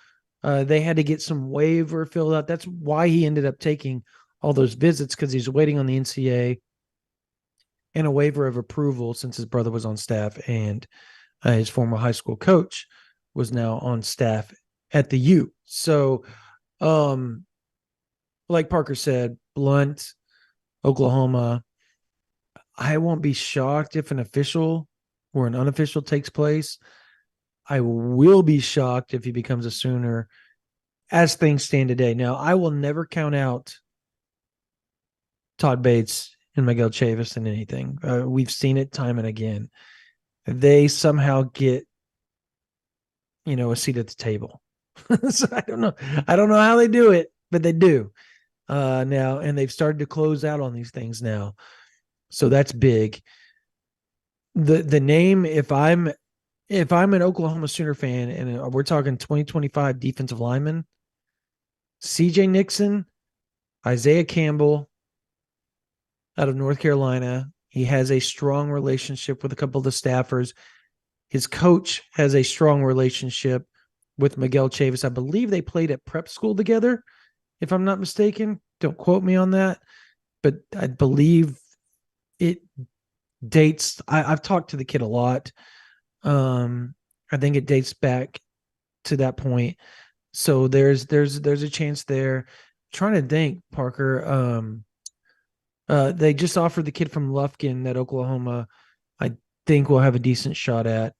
they had to get some waiver filled out. That's why he ended up taking all those visits, because he's waiting on the NCAA and a waiver of approval since his brother was on staff and his former high school coach was now on staff at the U. So, like Parker said, Blunt, Oklahoma. I won't be shocked if an official or an unofficial takes place. I will be shocked if he becomes a Sooner as things stand today. Now, I will never count out Todd Bates and Miguel Chavis in anything. We've seen it time and again. They somehow get, a seat at the table. So I don't know. I don't know how they do it, but they do now, and they've started to close out on these things now. So that's big. The name, if I'm an Oklahoma Sooner fan and we're talking 2025 defensive lineman, CJ Nixon, Isaiah Campbell out of North Carolina. He has a strong relationship with a couple of the staffers. His coach has a strong relationship with Miguel Chavis. I believe they played at prep school together, if I'm not mistaken. Don't quote me on that, but I believe it dates. I've talked to the kid a lot. I think it dates back to that point. So there's a chance there. Trying to think, Parker. They just offered the kid from Lufkin that Oklahoma, I think, will have a decent shot at.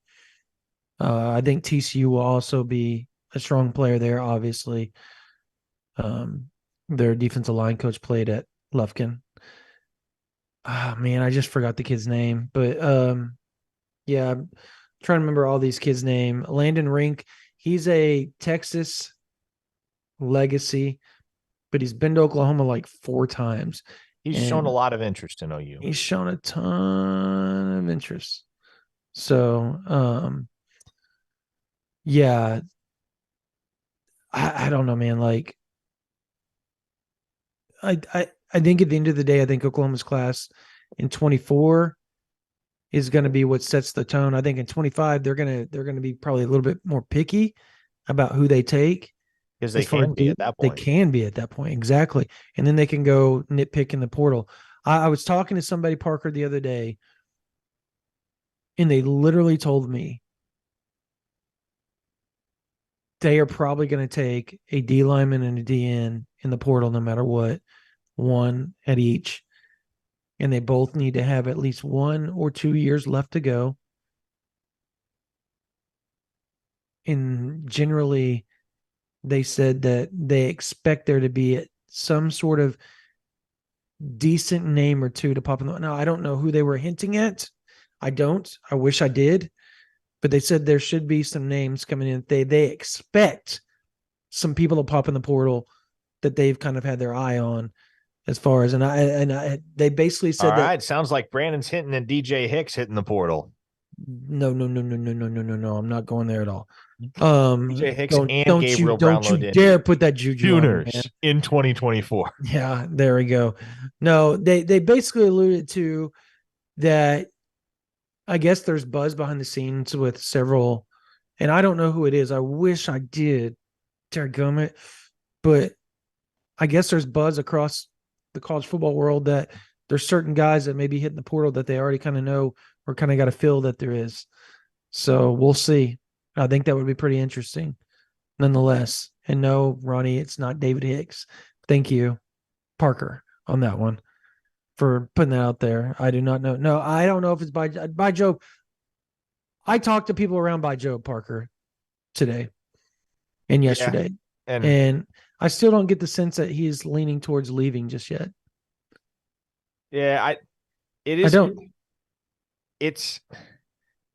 I think TCU will also be a strong player there. Obviously, their defensive line coach played at Lufkin. Ah, man, I just forgot the kid's name, but yeah, I'm trying to remember all these kids' name. Landon Rink, he's a Texas legacy, but he's been to Oklahoma like 4 times. He's shown a And lot of interest in OU. he's shown a ton of interest. So, yeah, I don't know, man. Like, I think at the end of the day, I think Oklahoma's class in 24 is going to be what sets the tone. I think in 25 they're gonna be probably a little bit more picky about who they take. Because they As far as can be at that they point. can be at that point, exactly, and then they can go nitpick in the portal. I was talking to somebody, Parker, the other day, and they literally told me they are probably going to take a D lineman and a DN in the portal no matter what, one at each. And they both need to have at least 1 or 2 years left to go. And generally, they said that they expect there to be some sort of decent name or two to pop in. Now, I don't know who they were hinting at. I don't. I wish I did. But they said there should be some names coming in. They expect some people to pop in the portal that they've kind of had their eye on. as far as, they basically All said that right. Sounds like Brandon's Hinton and DJ Hicks hitting the portal. no, no, no, no, no, no, no, no, no. I'm not going there at all. DJ Hicks Don't and don't you Gabriel don't you Brownlow Dindy. dare put that juju on me, man. Sooners in 2024. Yeah, there we go. No, they basically alluded to that. I guess there's buzz behind the scenes with several, and I don't know who it is. I wish I did, Gummit, but I guess there's buzz across the college football world that there's certain guys that may be hitting the portal that they already kind of know or kind of got a feel that there is. So we'll see. I think that would be pretty interesting, nonetheless. And no, Ronnie, it's not David Hicks. Thank you, Parker, on that one for putting that out there. I do not know. No, I don't know if it's by Joe. I talked to people around by Joe Parker today and Yeah. yesterday, And and I still don't get the sense that he's leaning towards leaving just yet. yeah, it I is don't. it's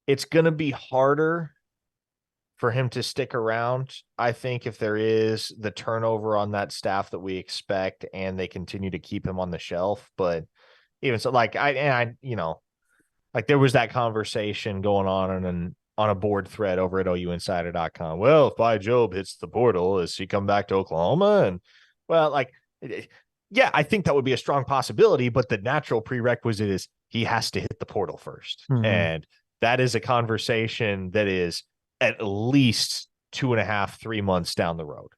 it's gonna be harder for him to stick around. I think if there is the turnover on that staff that we expect and they continue to keep him on the shelf. But even so, like like there was that conversation going on a board thread over at ouinsider.com. Well, if By Job hits the portal, is he come back to Oklahoma? And well, like yeah, I think that would be a strong possibility, but the natural prerequisite is he has to hit the portal first. Mhm. And that is a conversation that is at least 2.5, 3 months down the road.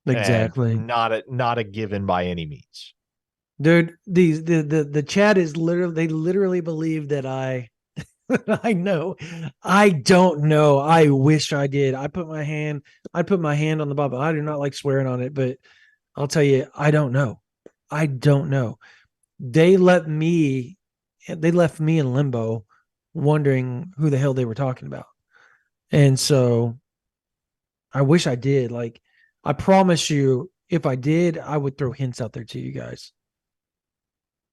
And Exactly. not a given by any means. Dude, the chat is literally, they literally believe that I know. I don't know. I wish I did. I put my hand on the Bible. I do not like swearing on it, but I'll tell you, I don't know. I don't know. They they left me in limbo wondering who the hell they were talking about. And so I wish I did. Like, I promise you, if I did, I would throw hints out there to you guys.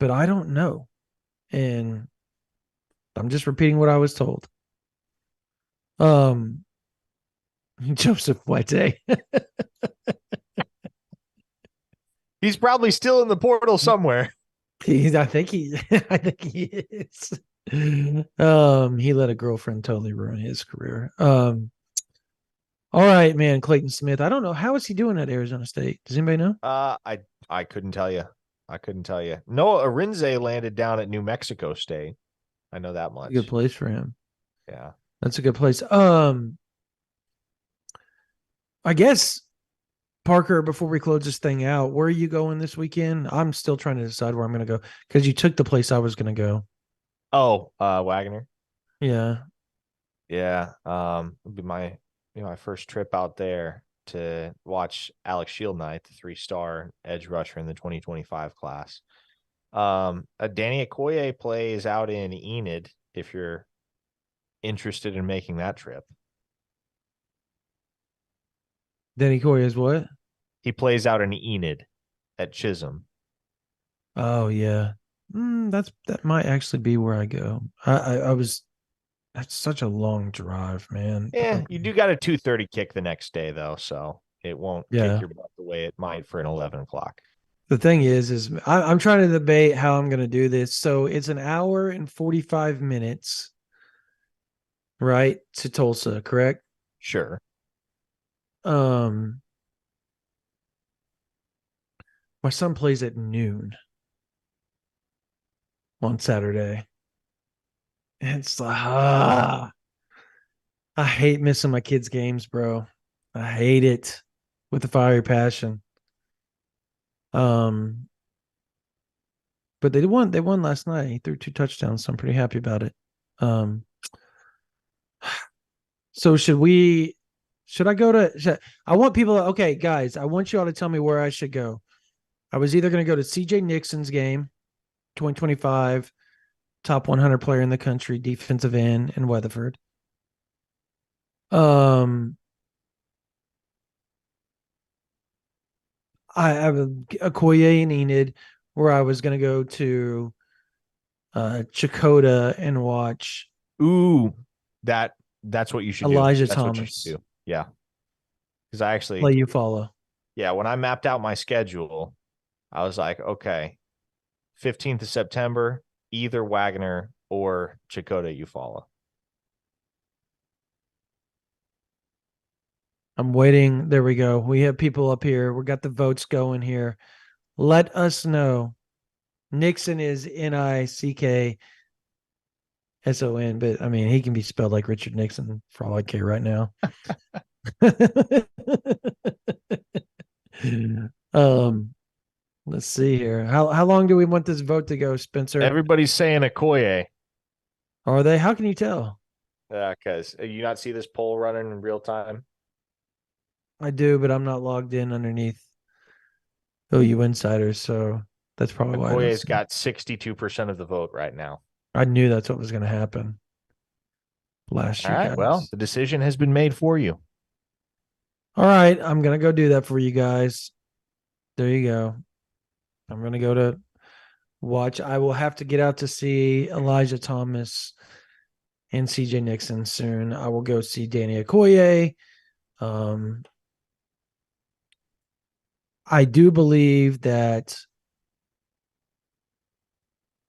But I don't know. And I'm just repeating what I was told. Um, Joseph White. He's probably still in the portal somewhere. I think he is. He let a girlfriend totally ruin his career. All right, man, Clayton Smith. I don't know how is he doing at Arizona State. Does anybody know? I couldn't tell you. I couldn't tell you. Noah Arinze landed down at New Mexico State. I know that A good much. place for him. Yeah. That's a good place. I guess Parker, before we close this thing out, where are you going this weekend? I'm still trying to decide where I'm going to go because you took the place I was going to go. Oh, Wagner. Yeah. Yeah. It'll be my first trip out there to watch Alex Shield Knight, the 3-star edge rusher in the 2025 class. Danny Okoye plays out in Enid if you're interested in making that trip. Danny Coy is what? He plays out in Enid at Chisholm. Oh yeah. That might actually be where I go. I was that's such a long drive, man. Yeah, you do got a 2:30 kick the next day though, so it won't kick Yeah. your butt the way it might for an 11 o'clock. The thing is I'm trying to debate how I'm going to do this. So it's an hour and 45 minutes, right, to Tulsa, correct? Sure. Um, my son plays at noon on Saturday. It's I hate missing my kids' games, bro. I hate it with a fiery passion. Um, but they won. They won last night. He threw 2 touchdowns, so I'm pretty happy about it. Um, so should I go to? I want people. Okay, guys, I want you all to tell me where I should go. I was either going to go to CJ Nixon's game, 2025, top 100 player in the country, defensive end in Weatherford. I have a Koye and Enid, where I was going to go to Chakota and watch Ooh, that's what you should do. Elijah That's what you should Thomas do. Yeah. Because play you follow. when I mapped out my schedule, I was like, okay, 15th of September, either Wagner or Chakota Eufaula. I'm waiting. There we go. We have people up here. We got the votes going here. Let us know. Nixon is Nickson, but I mean, he can be spelled like Richard Nixon for all I care right now. um, let's see here. How long do we want this vote to go, Spencer? Everybody's saying Okoye. Are they? How can you tell? Because you not see this poll running in real time? I do, but I'm not logged in underneath OU Insiders, so that's probably why I don't Okoye's see. got 62% of the vote right now. I knew that's what was going to happen. Blast All you right. guys. Well, the decision has been made for you. All right, I'm going to go do that for you guys. There you go. I'm going to go to watch. I will have to get out to see Elijah Thomas and CJ Nixon soon. I will go see Danny Okoye. I do believe that,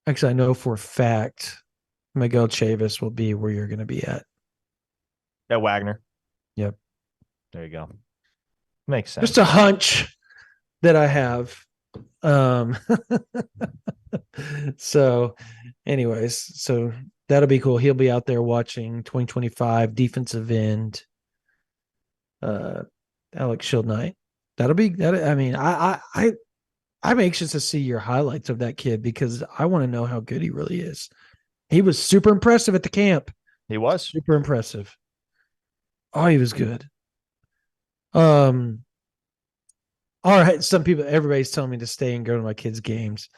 actually, I know for a fact Miguel Chavis will be where you're going to be at. At Wagner. Yep. There you go. Makes sense. Just a hunch that I have. So, anyways, so that'll be cool. He'll be out there watching 2025 defensive end, Alex Shieldknight. That'll be that. I mean, I'm anxious to see your highlights of that kid because I want to know how good he really is. He was super impressive at the camp. He was super impressive. Oh, he was good. All right. Everybody's telling me to stay and go to my kids' games.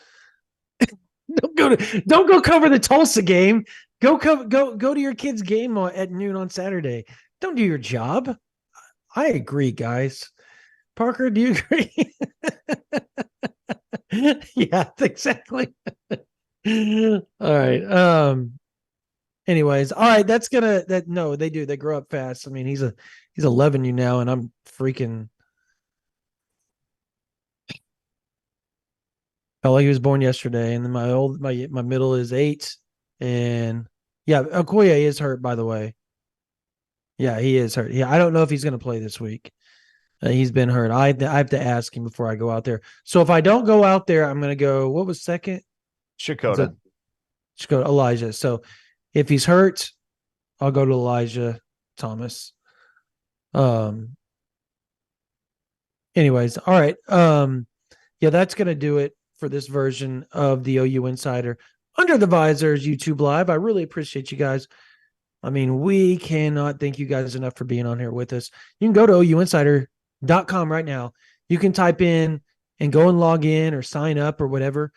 Don't go cover the Tulsa game. Go to your kids' game at noon on Saturday. Don't do your job. I agree, guys. Parker, do you agree? Yeah, exactly. All right. Anyways, all right, no, they do. They grow up fast. I mean, he's 11 you now, and I'm freaking felt like he was born yesterday. And then my middle is 8. And yeah, Okoye is hurt, by the way. Yeah, he is hurt. Yeah, I don't know if he's going to play this week. He's been hurt. I have to ask him before I go out there. So if I don't go out there, I'm going to go. What was second? Chakota. Just go to Elijah. So if he's hurt, I'll go to Elijah Thomas. Anyways, all right. Yeah, that's going to do it for this version of the OU Insider Under the Visors YouTube Live. I really appreciate you guys. I mean, we cannot thank you guys enough for being on here with us. You can go to ouinsider.com right now. You can type in and go and log in or sign up or whatever.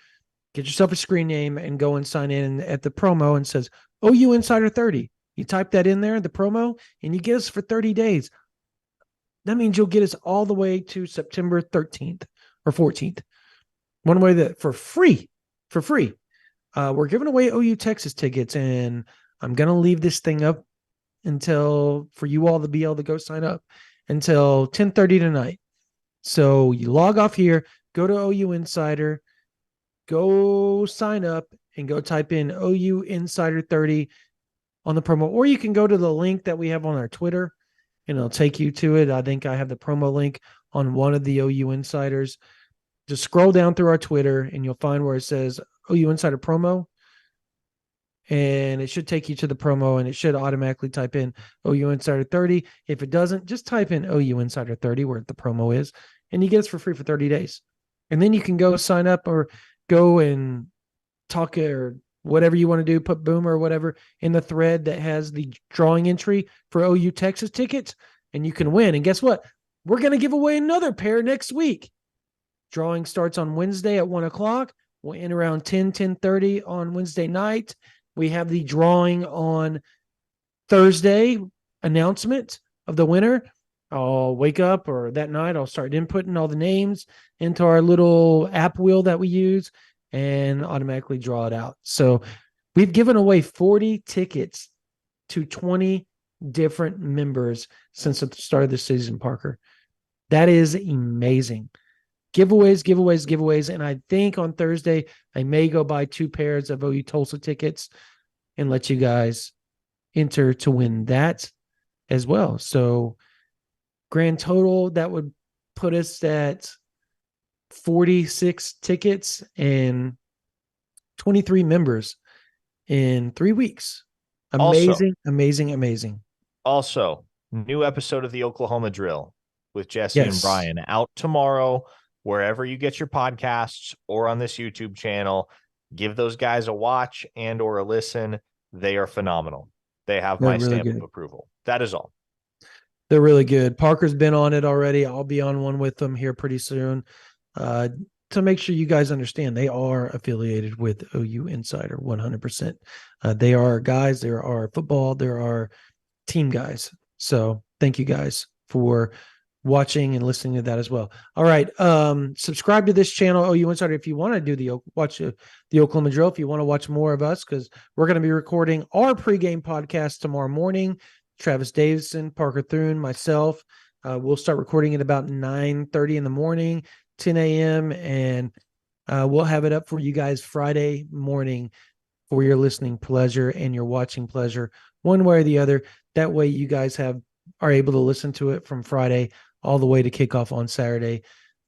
Get yourself a screen name and go and sign in at the promo and says OU Insider 30. You type that in there, the promo, and you get us for 30 days. That means you'll get us all the way to September 13th or 14th. One way that for free. We're giving away OU Texas tickets, and I'm going to leave this thing up until for you all to be able to go sign up until 10:30 tonight. So you log off here, go to OU Insider, go sign up, and go type in OU Insider 30 on the promo. Or you can go to the link that we have on our Twitter, and it'll take you to it. I think I have the promo link on one of the OU Insiders. Just scroll down through our Twitter, and you'll find where it says OU Insider promo. And it should take you to the promo, and it should automatically type in OU Insider 30. If it doesn't, just type in OU Insider 30 where the promo is, and you get us for free for 30 days. And then you can go sign up or go and talk or whatever you want to do, put Boomer or whatever in the thread that has the drawing entry for OU Texas tickets, and you can win. And guess what? We're going to give away another pair next week. Drawing starts on Wednesday at 1 o'clock. We'll end around 10:30 on Wednesday night. We have the drawing on Thursday, announcement of the winner. I'll wake up or that night, I'll start inputting all the names into our little app wheel that we use and automatically draw it out. So we've given away 40 tickets to 20 different members since the start of the season, Parker. That is amazing. giveaways. And I think on Thursday, I may go buy 2 pairs of OU Tulsa tickets and let you guys enter to win that as well. So grand total, that would put us at 46 tickets and 23 members in 3 weeks. Also, Amazing. Also, new episode of the Oklahoma Drill with Jesse and Yes, Brian out tomorrow, wherever you get your podcasts or on this YouTube channel. Give those guys a watch and or a listen. They are phenomenal. They have they're my really stamp of good. approval. That is all. They're really good. Parker's been on it already. I'll be on one with them here pretty soon. Uh, to make sure you guys understand, they are affiliated with OU Insider 100%. They are guys, there are football, there are team guys. So thank you guys for watching and listening to that as well. All right. Subscribe to this channel, OU Insider, if you want to do the Oklahoma Drill, if you want to watch more of us, because we're going to be recording our pregame podcast tomorrow morning. Travis Davison, Parker Thune, myself. We'll start recording at about 9:30 in the morning, 10 a.m., and we'll have it up for you guys Friday morning for your listening pleasure and your watching pleasure, one way or the other. That way you guys are able to listen to it from Friday all the way to kickoff on Saturday.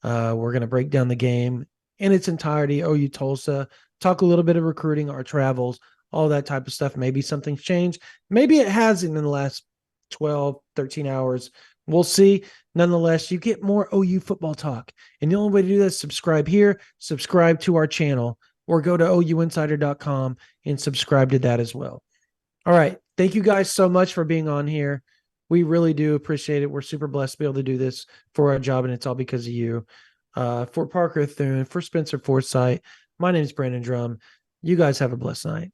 We're going to break down the game in its entirety, OU Tulsa, talk a little bit of recruiting, our travels, all that type of stuff. Maybe something's changed. Maybe it hasn't in the last 12, 13 hours. We'll see. Nonetheless, you get more OU football talk. And the only way to do that is subscribe here, subscribe to our channel, or go to ouinsider.com and subscribe to that as well. All right. Thank you guys so much for being on here. We really do appreciate it. We're super blessed to be able to do this for our job, and it's all because of you. For Parker Thune, for Spencer Forsythe, my name is Brandon Drum. You guys have a blessed night.